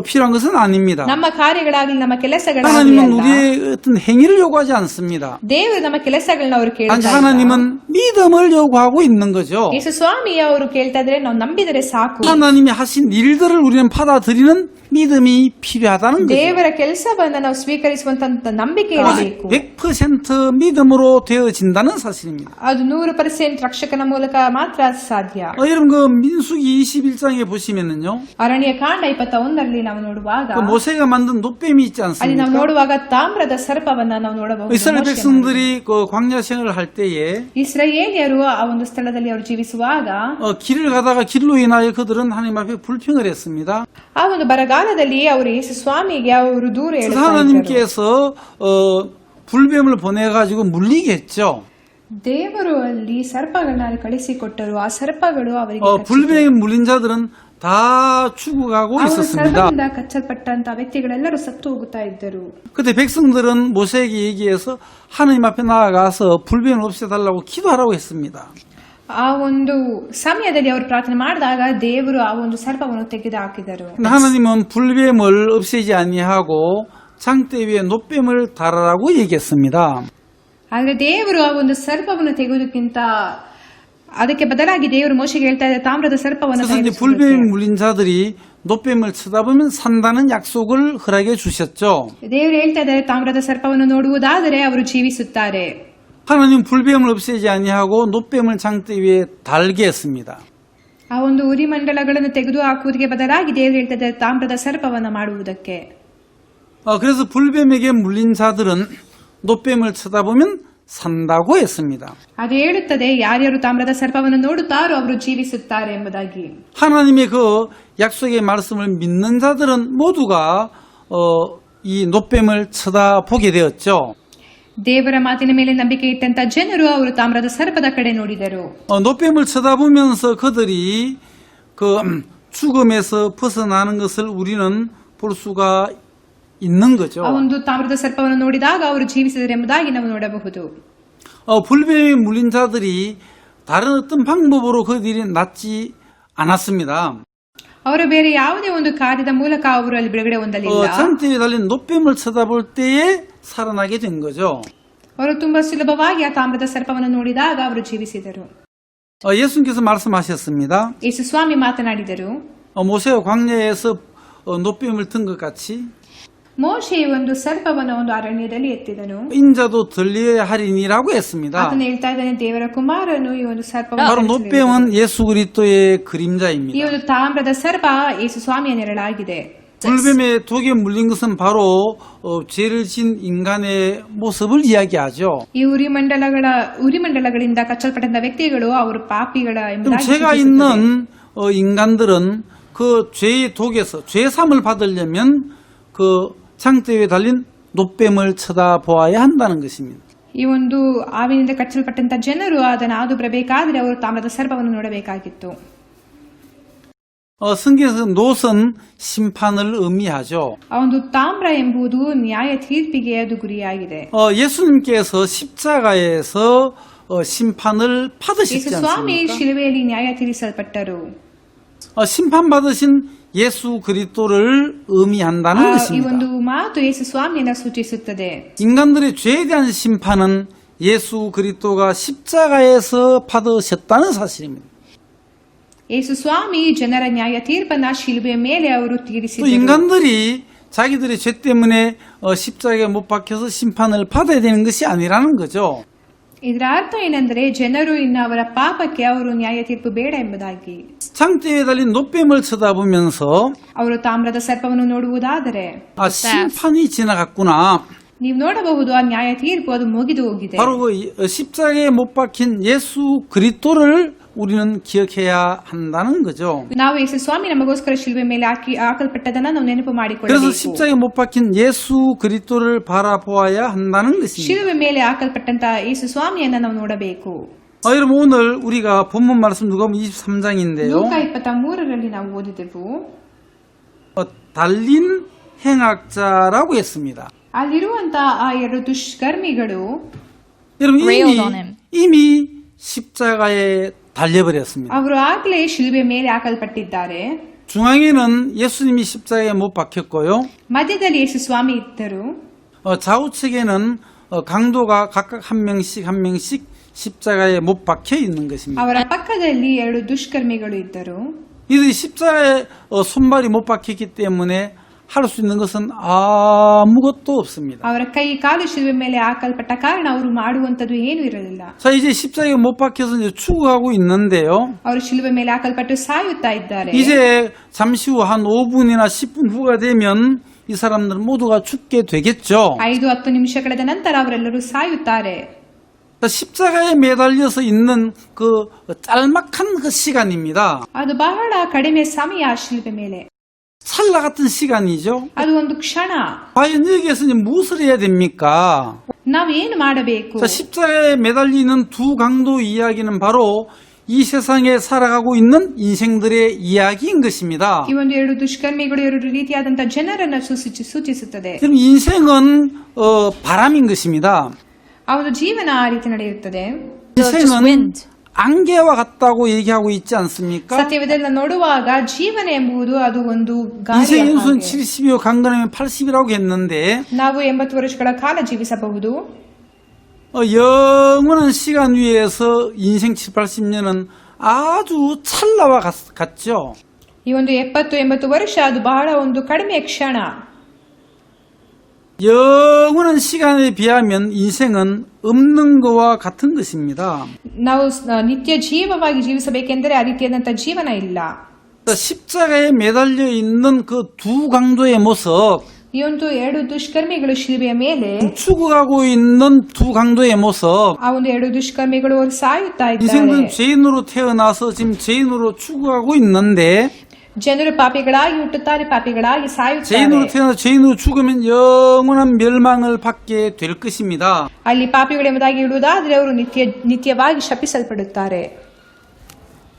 필요한 것은 아닙니다. ನಮ್ಮ ಕಾರ್ಯಗಳಾಗಲಿ ನಮ್ಮ ಕೆಲಸಗಳಾಗಲಿ 하나님은 ಅಲ್ಲ. 우리의 어떤 행위를 요구하지 않습니다. ದೇವರು ನಮ್ಮ ಕೆಲಸಗಳನ್ನ ಅವರು 단지 ಕೇಳ್ತಾ ಇಲ್ಲ. 하나님은 믿음을 요구하고 있는 거죠. ಯೇಸು ಸ್ವಾಮಿ ಅವರು ಕೇಳ್ತಾ ಇದ್ರೆ ನಾವು ನಂಬಿದರೆ ಸಾಕು. 하나님이 하신 일들을 우리는 받아들이는 믿음이 필요하다는 거죠. ದೇವರ ಕೆಲಸವನ್ನ ನಾವು ಸ್ವೀಕರಿಸುವಂತ ನಂಬಿಕೆ ಇರಬೇಕು. 100% 믿음으로 되어진다는 사실입니다. ಅದು 100% ರಕ್ಷಕನ ಮೂಲಕ ಮಾತ್ರ ಸಾಧ್ಯ. 여러분 그 민수기 21장에 보시면은요. ಅರಣ್ಯಕಾಂಡ 21ರಲ್ಲಿ ನಾವು ನೋಡುವಾಗ 그 모세가 만든 노뱀이 있지 ಅಲ್ಲಿ ನಾವು 않습니까? ನೋಡುವಾಗ ತಾಮ್ರದ ಸರ್ಪವನ್ನ ನಾವು ನೋಡಬಹುದು. 이스라엘 백성들이 그 광야 생활을 할 때에 ಇಸ್ರಾಯೇಲಿಯರು ಆ ಒಂದು ಸ್ಥಳದಲ್ಲಿ ಅವರು ಜೀವಿಸುವಾಗ 길을 가다가 길로 인하여 그들은 하나님 앞에 불평을 했습니다. ಆ ಒಂದು ಬರಗಾಲದಲ್ಲಿ ಅವರು ಯೇಸು ಸ್ವಾಮಿಗೆ ಅವರು ದೂರ 그래서 ಹೇಳ್ತಾ ಇದ್ದರು. 하나님께서 불뱀을 보내가지고 물리게 했죠. ದೇವರು ಅಲ್ಲಿ ಸರ್ಪಗಳನ್ನ ಕಳಿಸಿಕೊಟ್ಟರು. ಆ ಸರ್ಪಗಳು ಅವರಿಗೆ 불뱀에 물린 자들은 다 죽어가고 ಅವರು 있었습니다. ಸರ್ಪದಿಂದ ಕಚ್ಚಲ್ಪಟ್ಟಂತ ವ್ಯಕ್ತಿಗಳೆಲ್ಲರೂ ಸತ್ತು ಹೋಗುತ್ತಾ ಇದ್ದರು. 그때 백성들은 모세에게 얘기해서 하나님 앞에 나아가서 불뱀을 없애달라고 기도하라고 했습니다. ಆ ಒಂದು ಸಮಯದಲ್ಲಿ ಅವರು ಪ್ರಾರ್ಥನೆ ಮಾಡಿದಾಗ ದೇವರು ಆ ಒಂದು ಸರ್ಪವನ್ನು ತೆಗೆದು ಹಾಕಿದರು. 근데 하나님은 불뱀을 없애지 아니하고 장대 위에 노뱀을 달아라고 얘기했습니다. ಆದ್ರೆ ದೇವರು ಆ ಒಂದು ಸರ್ಪವನ್ನು ತೆಗೆಯುವುದಕ್ಕಿಂತ ಅದಕ್ಕೆ ಬದಲಾಗಿ ದೇವರು ಮೋಶೆಗೆ ಹೇಳ್ತಾ ಇದ್ದಾರೆ ತಾಮ್ರದ ಸರ್ಪವನ್ನು 그래서 이제 불뱀에 물린 자들이 노뱀을 쳐다보면 산다는 약속을 허락해 주셨죠. ದೇವರು ಹೇಳ್ತಾ ಇದ್ದಾರೆ ತಾಮ್ರದ ಸರ್ಪವನ್ನು ನೋಡುವುದಾದರೆ ಅವರು ಜೀವಿಸುತ್ತಾರೆ. 하나님 불뱀을 없애지 아니하고 노뱀을 장대 위에 달게 했습니다. ಆ ಒಂದು ಉರಿಮಂಡಲಗಳನ್ನು ತೆಗೆದು ಹಾಕುವುದಕ್ಕೆ ಬದಲಾಗಿ ದೇವರು ಹೇಳ್ತಾ ಇದ್ದಾರೆ ತಾಮ್ರದ ಸರ್ಪವನ್ನು ಮಾಡುವುದಕ್ಕೆ. 그래서 불뱀에게 물린 자들은 노뱀을 쳐다보면 산다고 했습니다. ಅದು ಹೇಳುತ್ತದೆ ಯಾರ್ಯಾರು ತಾಮ್ರದ ಸರ್ಪವನ್ನು ನೋಡುತ್ತಾರೋ ಅವರು ಜೀವಿಸುತ್ತಾರೆ ಎಂಬುದಾಗಿ. 하나님의 그 약속의 말씀을 믿는 자들은 모두가 이 노뱀을 쳐다보게 되었죠. ದೇವರ ಮಾತಿನ ಮೇಲೆ ನಂಬಿಕೆ ಇಟ್ಟಂತ ಜನರು ಅವರು ತಾಮ್ರದ ಸರ್ಪದ ಕಡೆ ನೋಡಿದರು. 노뱀을 쳐다보면서 그들이 그 죽음에서 벗어나는 것을 우리는 볼 수가 있는 거죠. ಆ ಒಂದು ತಾಮ್ರದ ಸರ್ಪವನ್ನು ನೋಡಿದಾಗ ಅವರು ಜೀವಿಸಿದರು ಎಂಬುದಾಗಿ ನಾವು ನೋಡಬಹುದು. 불뱀에 물린 자들이 다른 어떤 방법으로 그들이 낫지 않았습니다. ಅವರು ಬೇರೆ ಯಾವುದೇ ಒಂದು ಕಾರ್ಯದ ಮೂಲಕ ಅವರು ಅಲ್ಲಿ ಬಿಡುಗಡೆ ಹೊಂದಲಿಲ್ಲ. 장대에 달린 노뱀을 쳐다볼 때에 살아나게 된 거죠. ಅವರು ತುಂಬಾ ಸುಲಭವಾಗಿ ಆ ತಾಮ್ರದ ಸರ್ಪವನ್ನು ನೋಡಿದಾಗ ಅವರು ಜೀವಿಸಿದರು. 예수님께서 말씀하셨습니다. ಯೇಸು ಸ್ವಾಮಿ ಮಾತನಾಡಿದರು. 모세가 광야에서 노뱀을 든 것 같이 ಮೋಶೆ ಒಂದು ಸರ್ಪವನ್ನು ಒಂದು ಅರಣ್ಯದಲ್ಲಿ ಎತ್ತಿದನು. 인자도 들려야 하리니라고 했습니다. ಆತನು ಹೇಳ್ತಾ ಇದ್ದಾನೆ ದೇವರ ಕುಮಾರನು ಈ ಒಂದು ಸರ್ಪವನ್ನು 바로 노뱀은 예수 그리스도의 그림자입니다. ಈ ಒಂದು ತಾಮ್ರದ ಸರ್ಪ ಯೇಸು ಸ್ವಾಮಿಯ ನೆರಳಾಗಿದೆ. 불뱀에 독에 물린 것은 바로 죄를 진 인간의 모습을 이야기하죠. ಈ ಉರಿಮಂಡಲಗಳಿಂದ ಕಚ್ಚಲ್ಪಟ್ಟಂತ ವ್ಯಕ್ತಿಗಳು ಅವರು ಪಾಪಿಗಳ 그럼 ಎಂಬುದಾಗಿ 죄가 ಸೂಚಿಸುತ್ತದೆ. 있는 인간들은 그 죄의 독에서 죄삼을 받으려면 그 장대에 달린 노뱀을 쳐다보아야 한다는 것입니다. ಈ ಒಂದು ಆವಿನಿಂದ ಕಚ್ಚಲ್ಪಟ್ಟಂತ ಜನರು ಅದನ್ನು ಹಾದು ಬರಬೇಕಾದ್ರೆ ಅವರು ತಾಮ್ರದ ಸರ್ಪವನ್ನು ನೋಡಬೇಕಾಗಿತ್ತು. 성경에서 노선 심판을 의미하죠. ಆ ಒಂದು ತಾಮ್ರ ಎಂಬುದು ನ್ಯಾಯ ತೀರ್ಪಿಗೆ ಅದು ಗುರಿಯಾಗಿದೆ. 예수님께서 십자가에서 심판을 받으셨지 ಯೇಸು ಸ್ವಾಮಿ 않습니까? ಶಿಲುಬೆಯಲ್ಲಿ ನ್ಯಾಯ ತೀರಿಸಲ್ಪಟ್ಟರು. 심판받으신 예수 그리스도를 의미한다는 ಈ 것입니다. ಒಂದು ಮಾತು ಯೇಸು ಸ್ವಾಮಿಯನ್ನ ಸೂಚಿಸುತ್ತದೆ. 인간들의 죄에 대한 심판은 예수 그리스도가 십자가에서 받으셨다는 사실입니다. ಯೇಸು ಸ್ವಾಮಿ ಜನರ ನ್ಯಾಯ ತೀರ್ಪನ್ನ ಶಿಲುಬೆಯ ಮೇಲೆ ಅವರು 또 ತೀರಿಸಿದರು. 인간들이 자기들의 죄 때문에 십자가에 못 박혀서 심판을 받아야 되는 것이 아니라는 거죠. ಇದರ ಅರ್ಥ ಏನೆಂದರೆ ಜನರು ಇನ್ನು ಅವರ ಪಾಪಕ್ಕೆ ಅವರು ನ್ಯಾಯ ತೀರ್ಪು ಬೇಡ ಎಂಬುದಾಗಿ. 장대에 달린 노뱀을 쳐다보면서 ಅವರು ತಾಮ್ರದ ಸರ್ಪವನ್ನು ನೋಡುವುದಾದರೆ 심판이 지나갔구나. ನೀವು ನೋಡಬಹುದು ಆ ನ್ಯಾಯ ತೀರ್ಪು ಅದು ಮುಗಿದು ಹೋಗಿದೆ. 바로 그 십자가에 못 박힌 예수 그리스도를 우리는 기억해야 한다는 거죠. ನಾವು ಯೇಸು ಸ್ವಾಮಿ ನಮಗೋಸ್ಕರ ಶಿಲುಬೆ ಮೇಲೆ ಹಾಕಲ್ಪಟ್ಟದನ್ನ ನಾವು ನೆನಪು 그래서 ಮಾಡಿಕೊಳ್ಳಬೇಕು. 십자가에 못 박힌 예수 그리스도를 바라보아야 한다는 것입니다. ಶಿಲುಬೆ ಮೇಲೆ ಹಾಕಲ್ಪಟ್ಟಂತ ಯೇಸು ಸ್ವಾಮಿಯನ್ನ ನಾವು ನೋಡಬೇಕು. 여러분 오늘 우리가 본문 말씀 누가복음 23장인데요. ಲೂಕ 23ರಲ್ಲಿ ನಾವು ಓದಿದೆವು. 달린 행악자라고 했습니다. ಅಲ್ಲಿರುವಂತ ಆ ಎರಡು ದುಷ್ಕರ್ಮಿಗಳು 여러분 Railed on him. 이미 십자가에 달려버렸습니다. ಅವರು ಆಗ್ಲೇ ಶಿಲುಬೆ ಮೇಲೆ ಹಾಕಲ್ಪಟ್ಟಿದ್ದಾರೆ. 중앙에는 예수님이 십자가에 못 박혔고요. ಮಧ್ಯದಲ್ಲಿ ಯೇಸು ಸ್ವಾಮಿ ಇದ್ದರು. 좌우측에는 강도가 각각 한 명씩 십자가에 못 박혀 있는 것입니다. ಅವರ ಪಕ್ಕದಲ್ಲಿ ಎರಡು ದುಷ್ಕರ್ಮಿಗಳು ಇದ್ದರು. 이들이 십자가에 손발이 못 박혔기 때문에 할 수 있는 것은 아무것도 없습니다. ಅವರ ಕೈ ಕಾಲು ಶಿಲುಬೆ ಮೇಲೆ ಹಾಕಲ್ಪಟ್ಟ ಕಾರಣ ಅವರು ಮಾಡುವಂತದ್ದು ಏನು ಇರಲಿಲ್ಲ. 자, 이제 십자가에 못 박혀서 이제 죽어가고 있는데요. ಅವರು ಶಿಲುಬೆ ಮೇಲೆ ಹಾಕಲ್ಪಟ್ಟು ಸಾಯುತ್ತಾ ಇದ್ದಾರೆ. 이제 잠시 후 한 5분이나 10분 후가 되면 이 사람들 모두가 죽게 되겠죠. 5-10 ನಿಮಿಷ ಕಳೆದ ನಂತರ ಅವರೆಲ್ಲರೂ ಸಾಯುತ್ತಾರೆ. 십자가에 매달려서 있는 그 짤막한 그 시간입니다. ಅದು ಬಹಳ ಕಡಿಮೆ ಸಮಯ ಶಿಲುಬೆ ಮೇಲೆ. 찰나 같은 시간이죠. ಅದು ಒಂದು ಕ್ಷಣ. 과연 여기에서 이제 무엇을 해야 됩니까? ನಾವೇನು ಮಾಡಬೇಕು? 자, 십자가에 매달리는 두 강도 이야기는 바로 이 세상에 살아가고 있는 인생들의 이야기인 것입니다. ಈ ಒಂದು ಎರಡು ದುಷ್ಕರ್ಮಿಗಳು ಎರಡು ರೀತಿಯಾದಂತಹ ಜನರನ್ನು ಸೂಚಿಸುತ್ತದೆ. 그럼 인생은 바람인 것입니다. ಆ ಒಂದು ಜೀವನ ಆ ರೀತಿ ನಡೆಯುತ್ತದೆ. 인생은 안개와 같다고 얘기하고 있지 않습니까? ಸತ್ಯವೇದದಲ್ಲಿ ನೋಡುವಾಗ ಜೀವನ ಎಂಬುದು ಅದು ಒಂದು ಗಾಳಿಯ 인생의 연수는 ಹಾಗೆ. 70이요 강건하면 80이라고 했는데 ನಾವು 80 ವರ್ಷಗಳ ಕಾಲ ಜೀವಿಸಬಹುದು. 영원한 시간 위에서 인생 7, 80년은 아주 찰나와 같죠. ಈ ಒಂದು 70-80 ವರ್ಷ ಅದು ಬಹಳ ಒಂದು ಕಡಿಮೆ ಕ್ಷಣ. 영원한 시간에 비하면 인생은 없는 것과 같은 것입니다. ನಾವು ನಿತ್ಯ ಜೀವವಾಗಿ ಜೀವಿಸಬೇಕೆಂದರೆ ಆ ರೀತಿಯಾದಂತಹ ಜೀವನ ಇಲ್ಲ. 십자가에 매달려 있는 그 두 강도의 모습, ಈ ಒಂದು ಎರಡು ದುಷ್ಕರ್ಮಿಗಳು ಶಿಲುಬೆಯ ಮೇಲೆ 죽어가고 있는 두 강도의 모습, ಆ ಒಂದು ಎರಡು ದುಷ್ಕರ್ಮಿಗಳು ಅವರು ಸಾಯುತ್ತಾ 인생은 ಇದ್ದಾರೆ. 죄인으로 태어나서 지금 죄인으로 죽어가고 있는데 ಜನರು ಪಾಪಿಗಳಾಗಿ ಹುಟ್ಟುತ್ತಾರೆ, ಪಾಪಿಗಳಾಗಿ ಸಾಯುತ್ತಾರೆ. 죄인으로 태어나서 죄인으로 죽으면 영원한 멸망을 받게 될 것입니다. ಅಲ್ಲಿ ಪಾಪಿಗಳು ಎಂಬುದಾಗಿ ಹೇಳುವುದಾದ್ರೆ ಅವರು ನಿತ್ಯವಾಗಿ ಶಪಿಸಲ್ಪಡುತ್ತಾರೆ.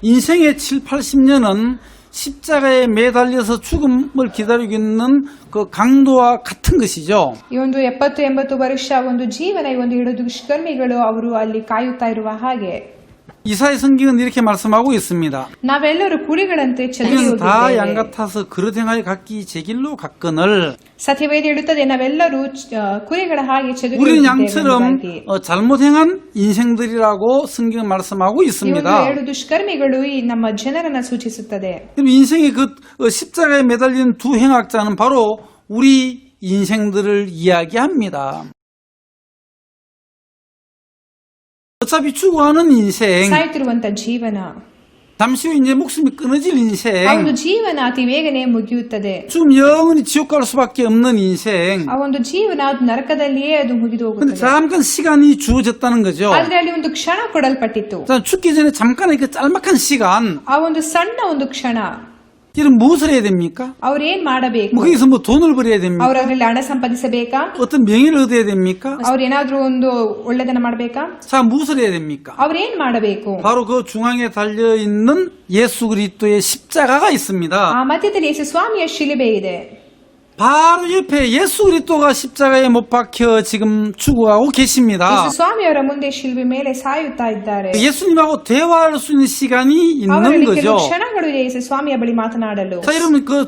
인생의 7, 80년은 십자가에 매달려서 죽음을 기다리고 있는 그 강도와 같은 것이죠. ಈ ಒಂದು 70-80 ವರ್ಷ ಒಂದು ಜೀವನ ಈ ಒಂದು ಎರಡು ದುಷ್ಕರ್ಮಿಗಳು ಅವರು ಅಲ್ಲಿ ಕಾಯುತ್ತಾ ಇರುವ ಹಾಗೆ. 이사야 성경은 이렇게 말씀하고 있습니다. ನಾವೆಲ್ಲರೂ ಕುರಿಗಳಂತೆ ಚದುರಿ 우리는 다 양 ಹೋಗಿದ್ದೇವೆ. 같아서 그릇 행하여 각기 제 길로 갔거늘 ಸತ್ಯವೇದ ಹೇಳುತ್ತದೆ ನಾವೆಲ್ಲರೂ ಕುರಿಗಳ ಹಾಗೆ ಚದುರಿ 우리는 ಹೋಗಿದ್ದೇವೆ 양처럼 ಎಂಬುದಾಗಿ. 잘못 행한 인생들이라고 성경 말씀하고 ಈ ಒಂದು 있습니다. ಎರಡು ದುಷ್ಕರ್ಮಿಗಳು ಈ ನಮ್ಮ ಜನರನ್ನ ಸೂಚಿಸುತ್ತದೆ. 그럼 인생의 그 십자가에 매달린 두 행악자는 바로 우리 인생들을 이야기합니다. 어차피 죽어가는 인생, ಸಾಯ್ತಿರುವಂತ ಜೀವನ, 잠시 후 이제 목숨이 끊어질 ಆ ಒಂದು 인생, ಜೀವನ ಅತಿ ಬೇಗನೆ ಮುಗಿಯುತ್ತದೆ. 지금 영원히 지옥 갈 수밖에 없는 인생. ಆ ಒಂದು ಜೀವನ ಅದು ನರಕದಲ್ಲಿಯೇ ಅದು ಮುಗಿದು 근데 ಹೋಗುತ್ತದೆ. 잠깐 시간이 주어졌다는 거죠. ಆದ್ರೆ ಅಲ್ಲಿ ಒಂದು ಕ್ಷಣ ಕೊಡಲ್ಪಟ್ಟಿತ್ತು. 자, 죽기 전에 잠깐의 그 짤막한 시간, ಆ ಒಂದು ಸಣ್ಣ ಒಂದು ಕ್ಷಣ 이런 무엇을 해야 됩니까? ಅವ್ರೇನ್ ಮಾಡಬೇಕು? 뭐 거기서 뭐 돈을 벌어야 됩니까? ಅವ್ರ ಅದ್ರಲ್ಲಿ ಹಣ ಸಂಪಾದಿಸಬೇಕಾ? 어떤 명예를 얻어야 됩니까? ಅವ್ರೇನಾದ್ರೂ ಒಂದು ಒಳ್ಳೆದನ್ನ ಮಾಡಬೇಕಾ? 자, 무엇을 해야 됩니까? ಅವ್ರೇನ್ ಮಾಡಬೇಕು? 바로 그 중앙에 달려 있는 예수 그리스도의 십자가가 있습니다. ಆ ಮಧ್ಯದಲ್ಲಿ ಯೇಸು ಸ್ವಾಮಿಯ ಶಿಲುಬೆ ಇದೆ. 바로 옆에 예수 그리스도가 십자가에 못 박혀 지금 죽어가고 계십니다. ಯೇಸು ಸ್ವಾಮಿಯವರ ಮುಂದೆ ಶಿಲುಬೆ ಮೇಲೆ ಸಾಯುತ್ತಾ ಇದ್ದಾರೆ. 예수님하고 대화할 수 있는 시간이 있는 ಅವರಲ್ಲಿ ಕೆಲವು 거죠. ಕ್ಷಣಗಳು ಇದೆ ಯೇಸು ಸ್ವಾಮಿಯ ಬಳಿ ಮಾತನಾಡಲು. 자, 여러분 그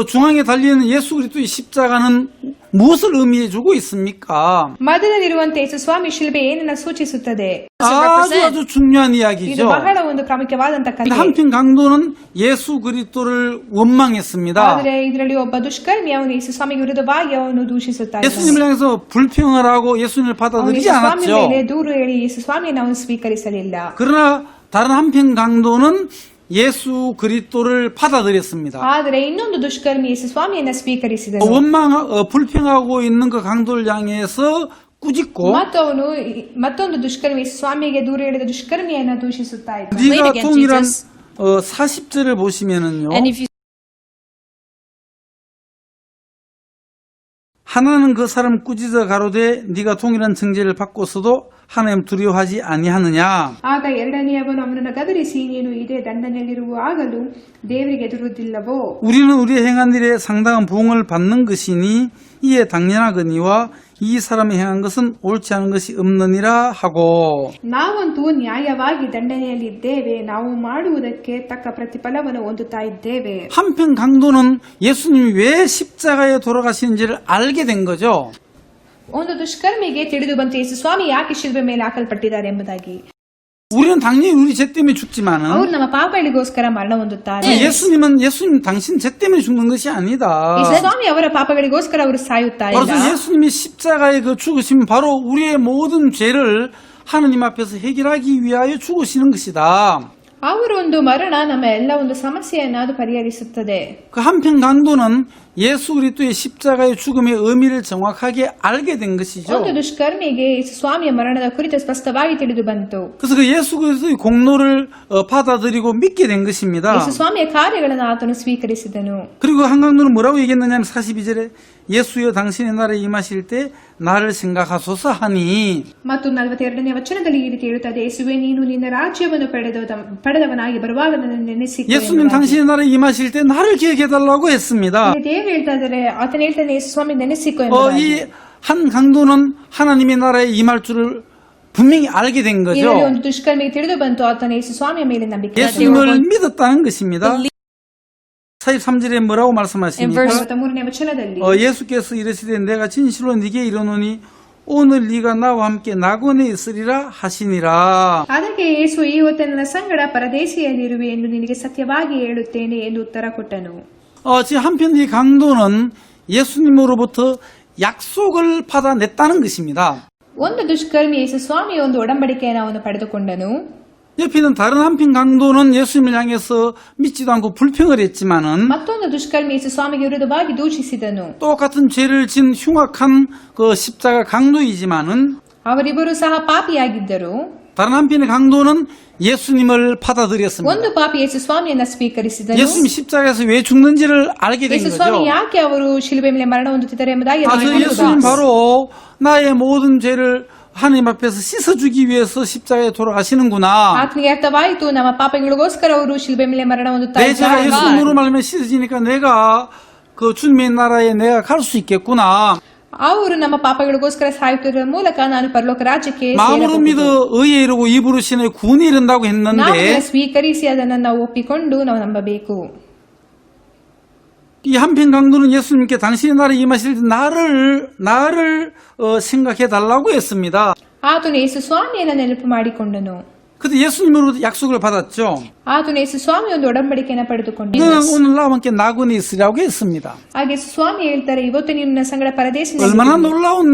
중앙에 달려있는 예수 그리스도의 십자가는 무엇을 의미해주고 있습니까? ಮಧ್ಯದಲ್ಲಿರುವಂತೆ ಯೇಸು ಸ್ವಾಮಿ ಶಿಲುಬೆ ಏನನ್ನ ಸೂಚಿಸುತ್ತದೆ? 아주 중요한 ಇದು 이야기죠. ಬಹಳ ಒಂದು ಪ್ರಾಮುಖ್ಯವಾದಂತಹ 근데 ಕಥೆ. 한편 강도는 예수 그리스도를 원망했습니다. ಆದರೆ ಇದರಲ್ಲಿ ಒಬ್ಬ ದುಷ್ಕರ್ಮಿ ಅವನು ಯೇಸು ಸ್ವಾಮಿಗೆ ವಿರುದ್ಧವಾಗಿ ಅವನು ದೂಷಿಸುತ್ತಾ ಇದ್ದಾನೆ. 예수님을 향해서 불평을 하고 예수님을 ಅವನು 받아들이지 ಯೇಸು ಸ್ವಾಮಿ 않았죠. ಮೇಲೆ ದೂರು ಹೇಳಿ ಯೇಸು ಸ್ವಾಮಿಯನ್ನು ಅವನು ಸ್ವೀಕರಿಸಲಿಲ್ಲ. 그러나 다른 한편 강도는 예수 그리스도를 받아들였습니다. ಆದರೆ ಇನ್ನೊಂದು ದುಷ್ಕರ್ಮಿ ಯೇಸು ಸ್ವಾಮಿಯನ್ನ ಸ್ವೀಕರಿಸಿದನು. 불평하고 있는 그 강도를 향해서 꾸짖고 ಮತ್ತು ಅವನು ಮತ್ತೊಂದು ದುಷ್ಕರ್ಮಿ ಯೇಸು ಸ್ವಾಮಿಗೆ ದೂರ ಹೇಳಿದ ದುಷ್ಕರ್ಮಿಯನ್ನ ದೂಷಿಸುತ್ತಾ ಇದ್ದ. 네가 동일한 40절을 보시면은요. 하나는 그 사람 꾸짖어 가로되 네가 동일한 정죄를 받고서도 하나님 두려워하지 아니하느냐. ಆಗ ಎರಡನೆಯವನು ಅವನನ್ನು ಗದರಿಸಿ ನೀನು ಇದೇ ದಂಡನೆಯಲ್ಲಿರುವಾಗಲೂ ದೇವರಿಗೆ ಎದುರುವುದಿಲ್ಲವೋ? 우리는 우리의 행한 일에 상당한 보응을 받는 것이니 이에 당연하거니와 이 사람이 행한 것은 옳지 않은 것이 없느니라 하고. ನಾವಂತೂ ನ್ಯಾಯವಾಗಿ ದಂಡನೆಯಲ್ಲಿದ್ದೇವೆ, ನಾವು ಮಾಡುವುದಕ್ಕೆ ತಕ್ಕ ಪ್ರತಿಫಲವನ್ನು ಹೊಂದುತ್ತಾ ಇದ್ದೇವೆ. 한편 강도는 예수님이 왜 십자가에 돌아가시는지를 알게 된 거죠. ಒಂದು ದುಷ್ಕರ್ಮಿಗೆ ತಿಳಿದು ಬಂತು ಯೇಸು ಸ್ವಾಮಿ ಯಾಕೆ ಶಿಲುಬೆ ಮೇಲೆ ಹಾಕಲ್ಪಟ್ಟಿದ್ದಾರೆ ಎಂಬುದಾಗಿ. 우리는 당연히 우리 죄 때문에 죽지만은 ಅವರು ನಮ್ಮ ಪಾಪಗಳಿಗೋಸ್ಕರ ಮರಣ ಹೊಂದುತ್ತಾರೆ. 예수님 당신 죄 때문에 죽는 것이 아니다. ಯೇಸು ಸ್ವಾಮಿ ಅವರ ಪಾಪಗಳಿಗೋಸ್ಕರ ಅವರು ಸಾಯುತ್ತಾ 바로 ಇಲ್ಲ. 예수님이 십자가에 그 죽으시면 바로 우리의 모든 죄를 하느님 앞에서 해결하기 위하여 죽으시는 것이다. ಅವರ ಒಂದು ಮರಣ ನಮ್ಮ ಎಲ್ಲ ಒಂದು ಸಮಸ್ಯೆಯನ್ನು ಅದು ಪರಿಹರಿಸುತ್ತದೆ. 그 한편 강도는 예수 그리스도의 십자가의 죽음의 의미를 정확하게 알게 된 것이죠. ಒಂದು ದುಷ್ಕರ್ಮಿಗೆ ಯೇಸು ಸ್ವಾಮಿಯ ಮರಣದ ಕುರಿತು ಸ್ಪಷ್ಟವಾಗಿ ತಿಳಿದು ಬಂತು. 그래서 그 예수 그리스도의 공로를 받아들이고 믿게 된 것입니다. ಯೇಸು ಸ್ವಾಮಿಯ ಕಾರ್ಯಗಳನ್ನು ಆತನು ಸ್ವೀಕರಿಸಿದನು. 그리고 한강도는 뭐라고 얘기했느냐면 42절에 예수여 당신의 나라에 임하실 때 나를 생각하소서 하니 ಮತ್ತು 42ನೇ ವಚನದಲ್ಲಿ ಈ ರೀತಿ ಹೇಳುತ್ತದೆ, ಯೇಸುವೇ ನೀನು ನಿನ್ನ ರಾಜ್ಯವನ್ನು ಪಡೆದವನಾಗಿ ಬರುವಾಗ ನನ್ನನ್ನು ನೆನೆಸಿಕೊ. 예수님 당신의 나라에 임하실 때 나를 기억해달라고 했습니다. ದೇವರು ಹೇಳ್ತಾ ಇದ್ದಾರೆ, ಆತನು ಹೇಳ್ತಾನೆ ಯೇಸು ಸ್ವಾಮಿ ನೆನೆಸಿಕೊ ಎಂಬುದಾಗಿ. 이 한 강도는 하나님의 나라에 임할 줄을 분명히 알게 된 거죠. ಇದರಲ್ಲಿ ಒಂದು ದುಷ್ಕರ್ಮಿಗೆ ತಿಳಿದು ಬಂತು, ಆತನು ಯೇಸು ಸ್ವಾಮಿಯ ಮೇಲೆ ನಂಬಿಕೆ 예수님을 믿었다는 것입니다. 43절에 뭐라고 말씀하십니까? 43ನೇ ವಚನದಲ್ಲಿ 예수께서 이르시되 내가 진실로 네게 이르노니 오늘 네가 나와 함께 낙원에 있으리라 하시니라. ಅದಕ್ಕೆ ಯೇಸು ಈ ಹೊತ್ತು ನನ್ನ ಸಂಗಡ ಪರದೇಶಿಯಲ್ಲಿರುವೆ ಎಂದು ನಿನಗೆ ಸತ್ಯವಾಗಿ ಹೇಳುತ್ತೇನೆ ಎಂದು ಉತ್ತರ ಕೊಟ್ಟನು. 지금 한편 이 강도는 예수님으로부터 약속을 받아냈다는 것입니다. ಒಂದು ದುಷ್ಕರ್ಮಿ ಯೇಸು ಸ್ವಾಮಿಯ ಒಂದು ಒಡಂಬಡಿಕೆಯನ್ನು ಅವನು ಪಡೆದುಕೊಂಡನು. 옆에 있는 다른 한편 강도는 예수님을 향해서 믿지도 않고 불평을 했지만은 ಮತ್ತೊಂದು ದುಷ್ಕರ್ಮಿ ಯೇಸು ಸ್ವಾಮಿಗೆ ವಿರುದ್ಧವಾಗಿ ದೂಷಿಸಿದನು. 똑같은 죄를 진 흉악한 그 십자가 강도이지만은 ಅವರಿಬ್ಬರು ಸಹ ಪಾಪಿಯಾಗಿದ್ದರು. 다른 한편의 강도는 예수님을 받아들였습니다. ಒಂದು ಪಾಪಿ ಯೇಸು ಸ್ವಾಮಿಯನ್ನ ಸ್ವೀಕರಿಸಿದನು. 예수님 십자가에서 왜 죽는지를 알게 된 ಯೇಸು ಸ್ವಾಮಿ 거죠. ಯಾಕೆ ಅವರು ಶಿಲುಬೆ ಮೇಲೆ ಮರಣ ಹೊಂದುತ್ತಿದ್ದಾರೆ ಎಂಬುದಾಗಿ 예수님 바로 나의 모든 죄를 하나님 앞에서 씻어주기 위해서 십자가에 돌아가시는구나. ಆತನಿಗೆ ಅರ್ಥವಾಯಿತು, ನಮ್ಮ ಪಾಪಗಳಿಗೋಸ್ಕರ ಅವರು ಶಿಲುಬೆ ಮೇಲೆ ಮರಣ ಹೊಂದುತ್ತಾ 내 죄가 ಇದ್ದಾರೆ. 예수님으로 말하면 씻어지니까 내가 그 주님의 나라에 내가 갈 수 있겠구나. ಅವರು ನಮ್ಮ ಪಾಪಗಳಿಗೋಸ್ಕರ ಸಾಯುತ್ತಿರುವ ಮೂಲಕ ನಾನು ಪರಲೋಕ ರಾಜ್ಯಕ್ಕೆ 마음으로 믿어 의에 이르고 입으로 신의 구원에 이른다고 ನಾವು 했는데 ಸ್ವೀಕರಿಸಿ ಅದನ್ನು ನಾವು ಒಪ್ಪಿಕೊಂಡು ನಾವು ನಂಬಬೇಕು. 이 한편 강도는 예수님께 당신의 나라에 임하실 때 나를 생각해 달라고 했습니다. ಆತನು ಯೇಸು ಸ್ವಾಮಿಯನ್ನ ನೆನಪು ಮಾಡಿಕೊಂಡನು. 근데 예수님으로 약속을 받았죠. ಆತನು ಯೇಸು ಸ್ವಾಮಿ ಒಂದು ಒಡಂಬಡಿಕೆಯನ್ನು ಪಡೆದುಕೊಂಡನು. 너는 오늘 나와 함께 낙원에 있으라고 했습니다. ಹಾಗೆ ಯೇಸು ಸ್ವಾಮಿ ಹೇಳ್ತಾರೆ, ಇವತ್ತು ನೀನು ನನ್ನ ಸಂಗಡ ಪರದೇಶದಲ್ಲಿ 얼마나 놀라운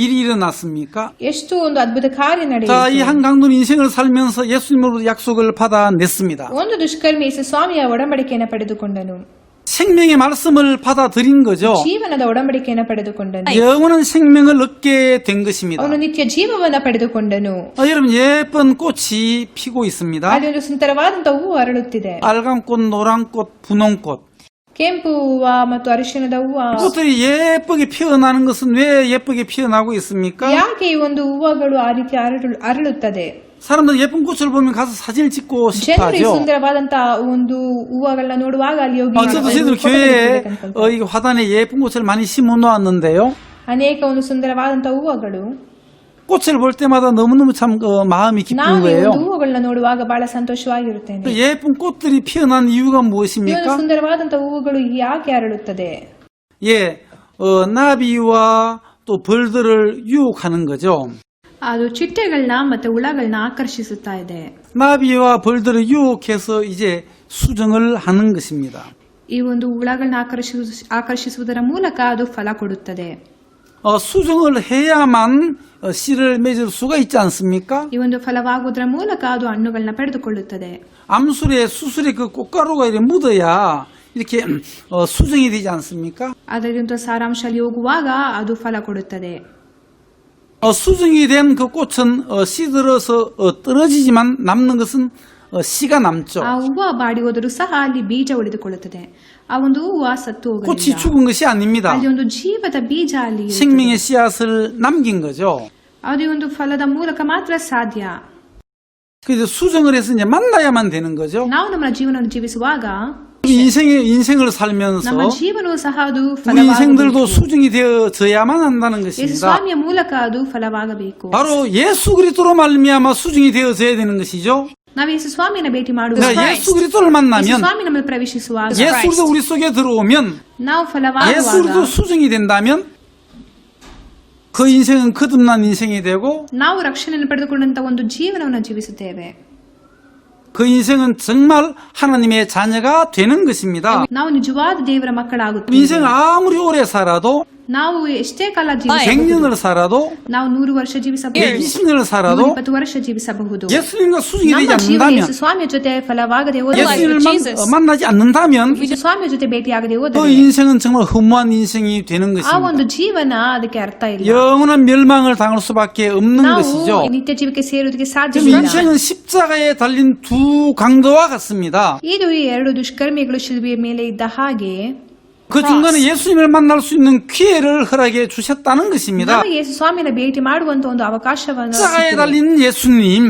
일이 일어났습니까? ಎಷ್ಟು ಒಂದು ಅದ್ಭುತ ಕಾರ್ಯ 자, 이 ನಡೆಯಿತು. 한 강도는 인생을 살면서 예수님으로부터 약속을 받아냈습니다. ಒಂದು ದುಷ್ಕರ್ಮಿ ಯೇಸು ಸ್ವಾಮಿಯ ಒಡಂಬಡಿಕೆಯನ್ನು ಪಡೆದುಕೊಂಡನು. 생명의 말씀을 받아들인 거죠. ಜೀವನದ ಒಡಂಬಡಿಕೆಯನ್ನು ಪಡೆದುಕೊಂಡನು. 영원한 생명을 얻게 된 것입니다. ಅವನು ನಿತ್ಯ ಜೀವವನ್ನ ಪಡೆದುಕೊಂಡನು. 여러분 예쁜 꽃이 피고 있습니다. ಅಲ್ಲಿ ಒಂದು ಸುಂದರವಾದಂತಹ ಹೂವು ಅರಳುತ್ತಿದೆ. 빨간 꽃, 노란 꽃, 분홍 꽃. ಕೆಂಪು ಹೂವ ಮತ್ತು ಅರಿಶಿಣದ ಹೂವ. 꽃들이 예쁘게 피어나는 것은 왜 예쁘게 피어나고 있습니까? ಯಾಕೆ ಈ ಒಂದು ಹೂವಗಳು ಆ ರೀತಿ ಅರಳುತ್ತದೆ? 사람들 예쁜 꽃을 보면 가서 사진을 찍고 ಜನರು ಈ 싶어하죠. ಸುಂದರವಾದಂತಹ ಒಂದು ಹೂವಗಳನ್ನ ನೋಡುವಾಗ ಅಲ್ಲಿ ಹೋಗಿ 저도 저희들 교회에 이 화단에 예쁜 꽃을 많이 심어 놓았는데요. ಅನೇಕ ಒಂದು ಸುಂದರವಾದಂತಹ ಹೂವಗಳು. 꽃을 볼 때마다 너무너무 참 마음이 기쁜 ನಾನು ಈ 거예요. ಒಂದು ಹೂವುಗಳನ್ನ ನೋಡುವಾಗ ಬಹಳ ಸಂತೋಷವಾಗಿರುತ್ತೇನೆ. 그 예쁜 꽃들이 피어난 이유가 ಈ ಒಂದು 무엇입니까? ಸುಂದರವಾದಂತಹ ಹೂವುಗಳು ಯಾಕೆ ಅರಳುತ್ತದೆ? 예, 나비와 또 벌들을 유혹하는 거죠. ಅದು ಚಿಟ್ಟೆಗಳನ್ನ ಮತ್ತೆ ಹುಳಗಳನ್ನ ಆಕರ್ಷಿಸುತ್ತಾ ಇದೆ. 나비와 벌들을 유혹해서 이제 수정을 하는 것입니다. ಈ ಒಂದು ಹುಳಗಳನ್ನ ಆಕರ್ಷಿಸುವುದರ ಮೂಲಕ ಅದು ಫಲ ಕೊಡುತ್ತದೆ. 수정을 해야만 씨를 맺을 수가 있지 않습니까? ಈ ಒಂದು ಫಲವಾಗುವುದರ ಮೂಲಕ ಅದು ಹಣ್ಣುಗಳನ್ನ ಪಡೆದುಕೊಳ್ಳುತ್ತದೆ. 암술에 수술에 그 꽃가루가 이렇게 묻어야 이렇게 수정이 되지 않습니까? ಅದರಿಂದ ಸಾರಾಂಶ ಅಲ್ಲಿ ಹೋಗುವಾಗ ಅದು ಫಲ ಕೊಡುತ್ತದೆ. 수정이 된 그 꽃은 씨들어서 떨어지지만 남는 것은 씨가 남죠. ಆ ಹೂವು ಬಾಡಿ ಹೋದರೂ ಸಹ ಅಲ್ಲಿ ಬೀಜ ಉಳಿದುಕೊಳ್ಳುತ್ತದೆ. ಆ ಒಂದು ಹೂವು ಸತ್ತು 꽃이 ಹೋಗಲಿಲ್ಲ. 죽은 것이 아닙니다. ಅಲ್ಲಿ ಒಂದು ಜೀವದ ಬೀಜ ಅಲ್ಲಿ ಇರುತ್ತದೆ. 생명의 씨앗을 남긴 거죠. ಅದು ಒಂದು ಫಲದ ಮೂಲಕ ಮಾತ್ರ ಸಾಧ್ಯ. 그래서 수정을 해서 이제 만나야만 되는 거죠. ನಾವು ನಮ್ಮ ಜೀವನವನ್ನು ಜೀವಿಸುವಾಗ 인생을 살면서 ನಮ್ಮ ಜೀವನವು ಸಹ ಅದು 우리 인생들도 ಫಲವಾಗಬೇಕು. 수정이 되어져야만 한다는 ಯೇಸು 것입니다. ಸ್ವಾಮಿಯ ಮೂಲಕ ಅದು ಫಲವಾಗಬೇಕು. 바로 예수 그리스도로 말미암아 수정이 되어져야 되는 것이죠. ನಾವು ಯೇಸು ಸ್ವಾಮಿನ ಭೇಟಿ ಮಾಡುವಾಗ 그러니까 예수 그리스도를 ಯೇಸು 만나면 ಸ್ವಾಮಿ ನಮ್ಮನ್ನು ಪ್ರವೇಶಿಸುವಾಗ 예수 그리스도 우리 속에 들어오면 ನಾವು 예수 ಫಲವಾಗುವಾಗ 그리스도 수정이 된다면 그 인생은 거듭난 인생이 되고 ನಾವು ರಕ್ಷಣೆಯನ್ನು ಪಡೆದುಕೊಂಡಂತ ಒಂದು ಜೀವನವನ್ನು ಜೀವಿಸುತ್ತೇವೆ. 그 인생은 정말 하나님의 자녀가 되는 것입니다. ನಾವು ನಿಜವಾದ ದೇವರ ಮಕ್ಕಳಾಗುತ್ತೇವೆ. 인생 아무리 오래 살아도 ನಾವು ಎಷ್ಟೇ ಕಾಲ ಜೀವಿಸಬಹುದು 100년을 살아도 ನಾವು 100 ವರ್ಷ ಜೀವಿಸಬಹುದು 120년을 살아도 120 ವರ್ಷ ಜೀವಿಸಬಹುದು 예수님과 수중이 ನಮ್ಮ 되지 ಜೀವನ 않는다면 ಯೇಸು ಸ್ವಾಮಿಯ ಜೊತೆ ಫಲವಾಗದೆ ಹೋದರೆ 예수님을 Jesus. 만나지 않는다면 ಯೇಸು ಸ್ವಾಮಿಯ ಜೊತೆ ಭೇಟಿಯಾಗದೆ 그 ಹೋದರೆ 인생은 정말 허무한 인생이 되는 ಆ 것입니다. ಒಂದು ಜೀವನ ಅದಕ್ಕೆ ಅರ್ಥ ಇಲ್ಲ 영원한 멸망을 당할 수밖에 없는 ನಾವು 것이죠. ನಿತ್ಯ ಜೀವಕ್ಕೆ ಸೇರುವುದಕ್ಕೆ 지금 ಸಾಧ್ಯವಿಲ್ಲ 인생은 십자가에 달린 두 강도와 같습니다. ಇದು ಈ ಎರಡು ದುಷ್ಕರ್ಮಿಗಳು ಶಿಲುಬೆಯ ಮೇಲೆ ಇದ್ದ ಹಾಗೆ 그 중간에 예수님을 만날 수 있는 기회를 허락해 주셨다는 것입니다. ನಮಗೆ ಯೇಸು ಸ್ವಾಮಿನ ಭೇಟಿ ಮಾಡುವಂತ ಒಂದು ಅವಕಾಶವನ್ನು 십자가에 ಸಿಕ್ಕಿದೆ. 달린 예수님,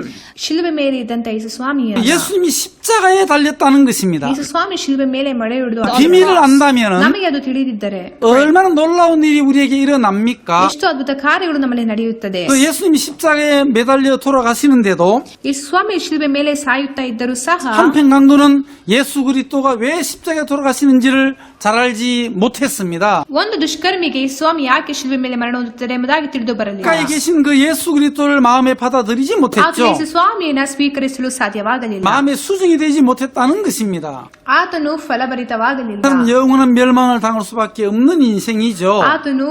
ಶಿಲುಬೆ ಮೇಲೆ ಇದ್ದಂತ ಯೇಸು ಸ್ವಾಮಿಯನ್ನ 예수님이 십자가에 달렸다는 것입니다. ಯೇಸು ಸ್ವಾಮಿ ಶಿಲುಬೆ ಮೇಲೆ ಮಳೆ ಹಿಡಿದು 비밀을 안다면은 ನಮಗೆ ಅದು ತಿಳಿದಿದ್ದರೆ 얼마나 놀라운 일이 우리에게 일어납니까? ಎಷ್ಟು ಅದ್ಭುತ ಕಾರ್ಯಗಳು ನಮ್ಮಲ್ಲಿ ನಡೆಯುತ್ತದೆ 그 예수님이 십자가에 매달려 돌아가시는데도 ಯೇಸು ಸ್ವಾಮಿ ಶಿಲುಬೆ ಮೇಲೆ ಸಾಯುತ್ತಾ ಇದ್ದರೂ ಸಹ 한편 강도는 예수 그리스도가 왜 십자가에 돌아가시는지를 잘 알지 못했습니다. ಒಂದು ದುಷ್ಕರ್ಮಿಗೆ ಈ ಸ್ವಾಮಿ ಯಾಕೆ ಶಿಲುಬೆ ಮೇಲೆ ಮರಣ ಹೊಂದುತ್ತದೆ ಎಂಬುದಾಗಿ ತಿಳಿದು ಬರಲಿಲ್ಲ 가까이 계신 그 예수 그리스도를 마음에 받아들이지 ಆತ 못했죠. ಯೇಸು ಸ್ವಾಮಿಯನ್ನ ಸ್ವೀಕರಿಸಲು ಸಾಧ್ಯವಾಗಲಿಲ್ಲ 마음에 수정이 되지 못했다는 것입니다. ಆತನು ಫಲಭರಿತವಾಗಲಿಲ್ಲ 그럼 영원한 멸망을 당할 수밖에 없는 인생이죠. ಆತನು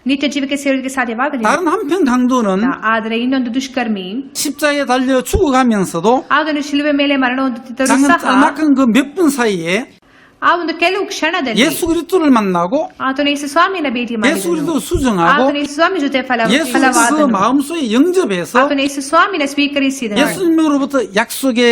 ನಿತ್ಯ ಜೀವಕ್ಕೆ ಸೇರೋದಕ್ಕೆ ಸಾಧ್ಯವಾಗಲಿಲ್ಲ 다른 한편 강도는 ಆದರೆ ಇನ್ನೊಂದು ದುಷ್ಕರ್ಮಿ 십자가에 달려 죽어가면서도 ಆತನು ಶಿಲುಬೆ ಮೇಲೆ ಮರಣ ಹೊಂದುತ್ತಿದ್ದರೂ 작은 ಸಹ 짤막한 그 몇 분 사이에 ಆ ಒಂದು ಕೆಲವು ಕ್ಷಣದಲ್ಲಿ 예수 그리스도를 만나고 ಆತನು ಯೇಸು ಸ್ವಾಮಿನ ಭೇಟಿ 예수 ಮಾಡಿದನು 그리스도 수정하고 ಆತನು ಯೇಸು ಸ್ವಾಮಿ ಜೊತೆ 예수 그 ಫಲವಾದನು 마음속에 영접해서 ಆತನು ಯೇಸು ಸ್ವಾಮಿನ ಸ್ವೀಕರಿಸಿದನು 예수님으로부터 약속의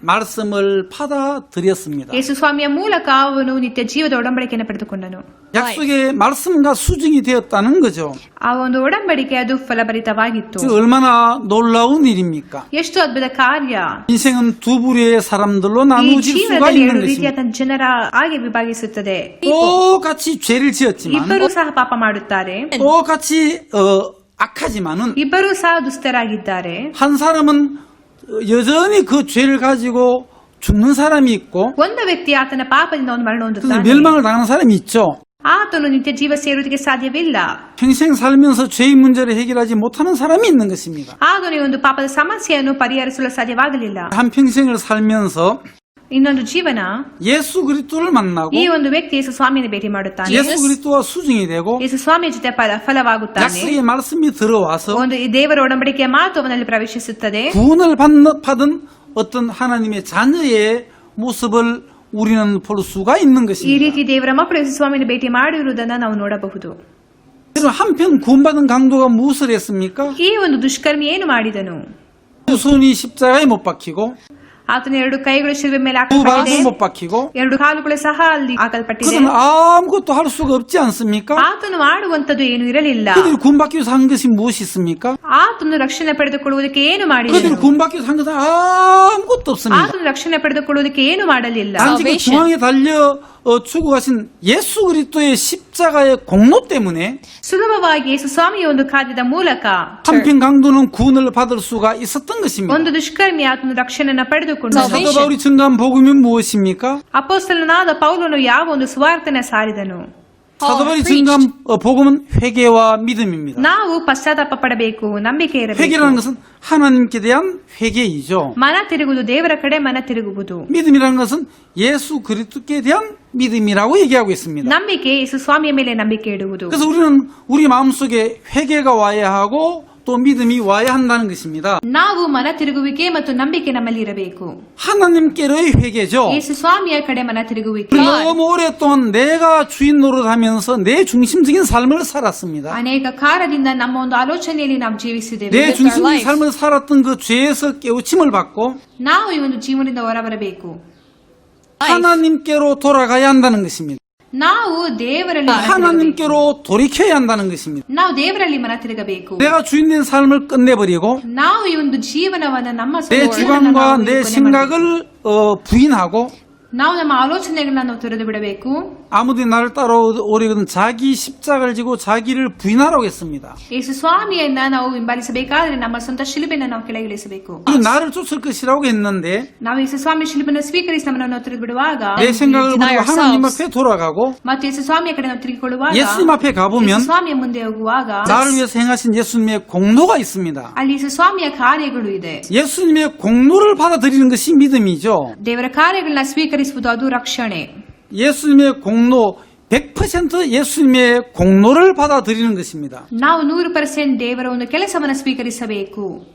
말씀을 받아들였습니다. ಯೇಸು ಸ್ವಾಮಿಯ ಮೂಲಕ ಅವನು ನಿತ್ಯ ಜೀವದ ಒಡಂಬಡಿಕೆಯನ್ನು ಪಡೆದುಕೊಂಡನು 약속의 말씀과 수정이 되었다는 거죠. ಆ ಒಂದು ಒಡಂಬಡಿಕೆ ಅದು ಫಲಭರಿತವಾಗಿತ್ತು 그 얼마나 놀라운 일입니까? ಎಷ್ಟು ಅದ್ಭುತ ಕಾರ್ಯ 인생은 두 부류의 사람들로 ಈ 나누어질 수가 ಜೀವನದಲ್ಲಿ 있는 ಎರಡು 것입니다. ರೀತಿಯಾದ ಜನರ ಹಾಗೆ ವಿಭಾಗಿಸುತ್ತದೆ 똑같이 죄를 지었지만 ಇಬ್ಬರೂ ಸಹ ಪಾಪ ಮಾಡುತ್ತಾರೆ 똑같이 악하지만은 ಇಬ್ಬರೂ ಸಹ ದುಷ್ಟರಾಗಿದ್ದಾರೆ 한 사람은 여전히 그 죄를 가지고 죽는 사람이 있고 ಒಂದು ವ್ಯಕ್ತಿ ಆತನ ಪಾಪದಿಂದ ಒಂದು ಮರಣ 그래서 ಹೊಂದುತ್ತಾನೆ 멸망을 당하는 사람이 있죠. ಆತನು ನಿತ್ಯ ಜೀವ ಸೇರುವುದಕ್ಕೆ ಸಾಧ್ಯವಿಲ್ಲ 평생 살면서 죄의 문제를 해결하지 못하는 사람이 있는 것입니다. ಆತನು ಈ ಒಂದು ಪಾಪದ ಸಮಸ್ಯೆಯನ್ನು ಪರಿಹರಿಸಲು ಸಾಧ್ಯವಾಗಲಿಲ್ಲ 한 평생을 살면서 ಇನ್ನೊಂದು ಜೀವನ 예수 그리스도를 만나고 ಈ ಒಂದು ವ್ಯಕ್ತಿ ಯೇಸು ಸ್ವಾಮಿನ ಭೇಟಿ ಮಾಡುತ್ತಾನೆ 예수 그리스도와 수정이 되고 ಯೇಸು ಸ್ವಾಮಿಯ ಜೊತೆ ಫಲವಾಗುತ್ತಾನೆ 약속의 말씀이 들어와서 ಒಂದು ಈ ದೇವರ ಒಡಂಬಡಿಕೆಯ ಮಾತು ಅವನಲ್ಲಿ ಪ್ರವೇಶಿಸುತ್ತದೆ 구원을 받은 어떤 하나님의 자녀의 모습을 우리는 볼 수가 있는 ಈ 것입니다. ರೀತಿ ದೇವರ ಮಕ್ಕಳು ಯೇಸು ಸ್ವಾಮಿನ ಭೇಟಿ ಮಾಡಿರುವುದನ್ನು ನಾವು ನೋಡಬಹುದು 여러분 한편 구원받은 강도가 무엇을 했습니까? ಈ ಒಂದು ದುಷ್ಕರ್ಮಿ ಏನು ಮಾಡಿದನು 두 손이 십자가에 못 박히고 ಆತನ ಎರಡು ಕೈಗಳು ಶಿಲುಬೆ ಮೇಲೆ 두 ಹಾಕಲ್ಪಟ್ಟಿದೆ 발도 못 박히고 ಎರಡು ಕಾಲುಗಳು ಸಹ ಅಲ್ಲಿ ಹಾಕಲ್ಪಟ್ಟಿದೆ 그들은 아무것도 할 수가 없지 않습니까? ಆತನು ಮಾಡುವಂತದ್ದು ಏನು ಇರಲಿಲ್ಲ 그들이 구원받기 위해서 한 것이 무엇이 있습니까? ಆತನು ರಕ್ಷಣೆ ಪಡೆದುಕೊಳ್ಳುವುದಕ್ಕೆ ಏನು ಮಾಡಿದನು 그들이 구원받기 위해서 한 것은 아무것도 없습니다. ಆತನು ರಕ್ಷಣೆ ಪಡೆದುಕೊಳ್ಳುವುದಕ್ಕೆ ಏನು ಮಾಡಲಿಲ್ಲ 단지 그 중앙에 달려 죽어가신 예수 그리스도의 십자가의 공로 때문에 ಸುಲಭವಾಗಿ ಯೇಸು ಸ್ವಾಮಿಯ ಒಂದು ಕಾರ್ಯದ ಮೂಲಕ 한편 강도는 구원을 받을 수가 있었던 것입니다. ಒಂದು ದುಷ್ಕರ್ಮಿ ಆತನು ರಕ್ಷಣೆಯನ್ನು ಪಡೆದುಕೊಂಡು 사도 바울이 증거한 복음이 무엇입니까? ಅಪೊಸ್ತಲನಾದ ಪೌಲನು ಯಾವ ಒಂದು ಸುವಾರ್ತೆನ ಸಾರಿದನು 사도 바울이 증거한 복음은 회개와 믿음입니다. ನಾವು ಪಶ್ಚಾತ್ತಾಪ ಪಡಬೇಕು ನಂಬಿಕೆ ಇರಬೇಕು 회개라는 것은 하나님께 대한 회개이죠. ಮನ ತಿರುಗುವುದು ದೇವರ ಕಡೆ ಮನ ತಿರುಗುವುದು 믿음이라는 것은 예수 그리스도께 대한 믿음이라고 얘기하고 있습니다. ನಂಬಿಕೆ ಯೇಸು ಸ್ವಾಮಿಯ ಮೇಲೆ ನಂಬಿಕೆ ಇಡುವುದು 그래서 우리는 우리 마음속에 회개가 와야 하고 또 믿음이 와야 한다는 것입니다. ನಾವು ಮನ ತಿರುಗುವಿಕೆ ಮತ್ತು ನಂಬಿಕೆ ನಮ್ಮಲ್ಲಿ ಇರಬೇಕು 하나님께로의 회개죠. ಯೇಸು ಸ್ವಾಮಿಯ ಕಡೆ ಮನ ತಿರುಗುವಿಕೆ 너무 오랫동안 내가 주인 노릇하면서 내 중심적인 삶을 살았습니다. ಅನೇಕ ಕಾಲದಿಂದ ನಮ್ಮ ಒಂದು ಆಲೋಚನೆಯಲ್ಲಿ ನಾವು ಜೀವಿಸಿದ್ದೇವೆ 내 중심적인 삶을 살았던 그 죄에서 깨우침을 받고 ನಾವು ಈ ಒಂದು ಜೀವನದಿಂದ ಹೊರಬರಬೇಕು 하나님께로 돌아가야 한다는 것입니다. ನಾವು ದೇವರಲ್ಲಿ ಮನ ತಿರುಗಬೇಕು. 하나님께로 돌이켜야 한다는 것입니다. ನಾವು ದೇವರಲ್ಲಿ ಮನ ತಿರುಗಬೇಕು 내가 주인된 삶을 끝내버리고 ನಾವು ಈ ಒಂದು ಜೀವನವನ್ನ ನಮ್ಮ 내 주관과 내 생각을 부인하고 ನಾವು ನಮ್ಮ ಆಲೋಚನೆಗಳನ್ನ ನಾವು ತೊರೆದು ಬಿಡಬೇಕು 아무도 나를 따라오려거든 자기 십자가를 지고 자기를 부인하라고 했습니다. ಯೇಸು ಸ್ವಾಮಿಯನ್ನ ನಾವು ಹಿಂಬಾಲಿಸಬೇಕಾದ್ರೆ ನಮ್ಮ ಸ್ವಂತ ಶಿಲುಬೆನ ನಾವು ಕೆಳಗಿಳಿಸಬೇಕು 이 나를 쫓을 것이라고 했는데 ನಾವು ಯೇಸು ಸ್ವಾಮಿ ಶಿಲುಬೆನ ಸ್ವೀಕರಿಸಿ ನಮ್ಮನ್ನು ನಾವು ತೊರೆದು ಬಿಡುವಾಗ 내 생각을 deny 버리고 하나님 ourselves. 앞에 돌아가고 ಮತ್ತು ಯೇಸು ಸ್ವಾಮಿಯ ಕಡೆ ನಾವು ತಿರುಗಿಕೊಳ್ಳುವಾಗ 예수님 앞에 ಯೇಸು 가보면 ಸ್ವಾಮಿಯ ಮುಂದೆ ಹೋಗುವಾಗ 나를 위해서 행하신 예수님의 공로가 있습니다. ಅಲ್ಲಿ ಯೇಸು ಸ್ವಾಮಿಯ ಕಾರ್ಯಗಳು ಇದೆ 예수님의 공로를 받아들이는 것이 믿음이죠. ದೇವರ ಕಾರ್ಯಗಳನ್ನ ಸ್ವೀಕರಿಸುವುದು ಅದು ರಕ್ಷಣೆ 예수님의 공로 100% 예수님의 공로를 받아들이는 것입니다. ನಾವು 100% ದೇವರ ಒಂದು ಕೆಲಸವನ್ನು ಸ್ವೀಕರಿಸಬೇಕು.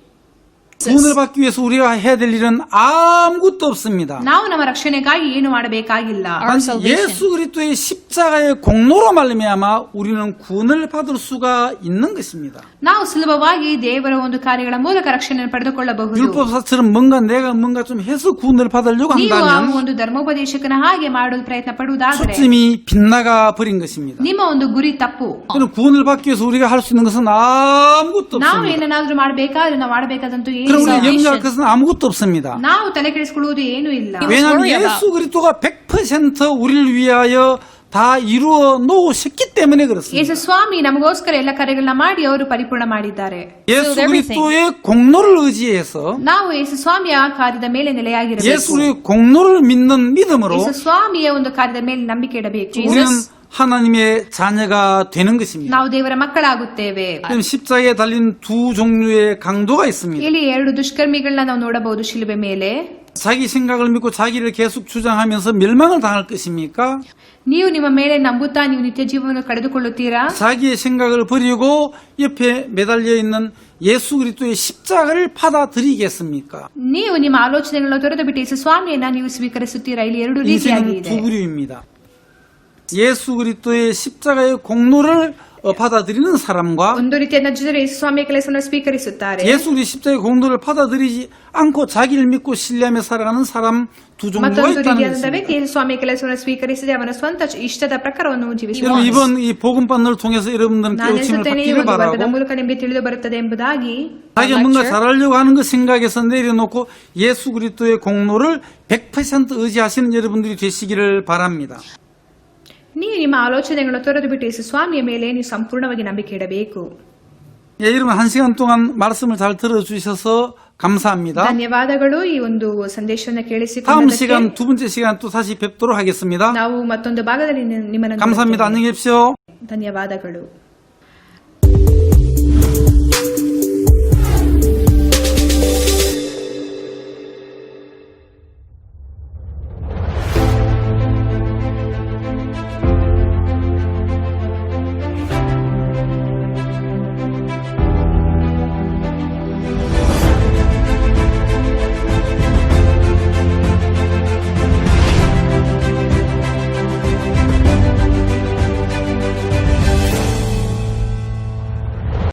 구원을 받기 위해서 우리가 해야 될 일은 아무것도 없습니다. ನಾವು ನಮ್ಮ ರಕ್ಷಣೆಗಾಗಿ ಏನು ಮಾಡಬೇಕಾಗಿಲ್ಲ. Our 단지 salvation. 예수 그리스도의 십자가의 공로로 말미암아 우리는 구원을 받을 수가 있는 것입니다. ನಾವು ಸುಲಭವಾಗಿ ದೇವರ ಒಂದು ಕಾರ್ಯಗಳ ಮೂಲಕ ರಕ್ಷಣೆಯನ್ನು ಪಡೆದುಕೊಳ್ಳಬಹುದು. 율법사처럼 내가 뭔가 좀 해서 구원을 받으려고 ನೀವು ಆ 한다면 ಒಂದು ಧರ್ಮೋಪದೇಶಕನ ಹಾಗೆ ಮಾಡಲು ಪ್ರಯತ್ನ ಪಡುವುದಾದರೆ 초점이 빗나가 버린 것입니다. ನಿಮ್ಮ ಒಂದು ಗುರಿ ತಪ್ಪು. 그럼 구원을 받기 위해서 우리가 할 수 있는 것은 아무것도 ನಾವು 없습니다. ಏನನ್ನಾದ್ರೂ ಮಾಡಬೇಕಾದ್ರೆ ನಾವು ಮಾಡಬೇಕಾದಂತೂ ಏನು 그럼 ಇಲ್ಲ. 우리가 염려할 것은 아무것도 없습니다. ನಾವು ತಲೆ ಕೆಡಿಸಿಕೊಳ್ಳುವುದು ಏನೂ ಇಲ್ಲ. 왜냐하면 worry about. 예수 그리스도가 100% 우리를 위하여 다 이루어 놓으셨기 때문에 그렇습니다. ಯೇಸು ಸ್ವಾಮಿ ನಮಗೋಸ್ಕರ ಎಲ್ಲ ಕಾರ್ಯಗಳನ್ನ ಮಾಡಿ ಅವರು ಪರಿಪೂರ್ಣ ಮಾಡಿದ್ದಾರೆ. 예수 everything. 그리스도의 공로를 의지해서 ನಾವು ಯೇಸು ಸ್ವಾಮಿಯ ಕಾರ್ಯದ ಮೇಲೆ ನೆಲೆಯಾಗಿರಬೇಕು. 예수의 공로를 믿는 믿음으로 ಯೇಸು ಸ್ವಾಮಿಯ ಒಂದು ಕಾರ್ಯದ ಮೇಲೆ ನಂಬಿಕೆ ಇಡಬೇಕು. 우리는 하나님의 자녀가 되는 것입니다. ನಾವು ದೇವರ ಮಕ್ಕಳಾಗುತ್ತೇವೆ. 그럼 십자가에 달린 두 종류의 강도가 있습니다. ಇಲ್ಲಿ 2 ದುಷ್ಕರ್ಮಿಗಳನ್ನ ನಾವು ನೋಡಬಹುದು ಶಿಲುಬೆ ಮೇಲೆ. 자기 생각을 믿고 자기를 계속 주장하면서 멸망을 당할 것입니까? ನೀವು ನಿಮ್ಮ ಮೇಲೆ ನಂಬುತ್ತಾ ನೀವು ನಿತ್ಯ ಜೀವವನ್ನು ಕಳೆದುಕೊಳ್ಳುತ್ತೀರಾ? 자기의 생각을 버리고 옆에 매달려 있는 예수 그리스도의 십자가를 받아들이겠습니까? ನೀವು ನಿಮ್ಮ ಆಲೋಚನೆಗಳನ್ನು ತೊರೆದು ಬಿಟ್ಟು ಯೇಸು ಸ್ವಾಮಿಯನ್ನ ನೀವು ಸ್ವೀಕರಿಸುತ್ತೀರಾ? ಇಲ್ಲಿ 2 ರೀತಿಯಾಗಿ 인생은 ಇದೆ. 두 부류입니다. 예수 그리스도의 십자가의 공로를 받아들이는 사람과 ಒಂದು ರೀತಿಯಾದ ಜನರು ಯೇಸು ಸ್ವಾಮಿಯ ಕೆಲಸವನ್ನು ಸ್ವೀಕರಿಸುತ್ತಾರೆ. 예수 그리스도의 십자가의 공로를 받아들이지 않고 자기를 믿고 신뢰하며 살아가는 사람 두 종류가 ಮತ್ತೊಂದು 있다는 ರೀತಿಯಾದಂತಹ ವ್ಯಕ್ತಿ 것입니다. ಯೇಸು ಸ್ವಾಮಿಯ ಕೆಲಸವನ್ನು ಸ್ವೀಕರಿಸದೆ ಅವನ ಸ್ವಂತ ಇಷ್ಟದ ಪ್ರಕಾರವನ್ನು 여러분 ಜೀವಿಸುವ. 이번 이 복음반을 통해서 여러분들은 ನಾನು 깨우침을 ಎನಿಸುತ್ತೇನೆ ಈ 받기를 ಒಂದು ವರ್ಗದ 바라고 ಮೂಲಕ ನಿಮಗೆ ತಿಳಿದು ಬರುತ್ತದೆ ಎಂಬುದಾಗಿ 자기가 뭔가 잘하려고 하는 것 생각에서 내려놓고 예수 그리스도의 공로를 100% 의지하시는 여러분들이 되시기를 바랍니다. ನೀವು ನಿಮ್ಮ ಆಲೋಚನೆಗಳನ್ನು ತೊರೆದು ಬಿಟ್ಟು ಯೇಸು ಸ್ವಾಮಿಯ ಮೇಲೆ ನೀವು ಸಂಪೂರ್ಣವಾಗಿ ನಂಬಿಕೆ ಇಡಬೇಕು. 예, 여러분 1시간 동안 말씀을 잘 들어주셔서 감사합니다. ಧನ್ಯವಾದಗಳು ಈ ಒಂದು ಸಂದೇಶವನ್ನು 다음 ಕೇಳಿಸಿಕೊಂಡದಕ್ಕೆ. 시간 두 번째 시간 또 다시 뵙도록 하겠습니다. ನಾವು ಮತ್ತೊಂದು ಭಾಗದಲ್ಲಿ ನಿಮ್ಮನ್ನು 감사합니다. ನೋಡುತ್ತೇವೆ. 안녕히 계십시오. ಧನ್ಯವಾದಗಳು.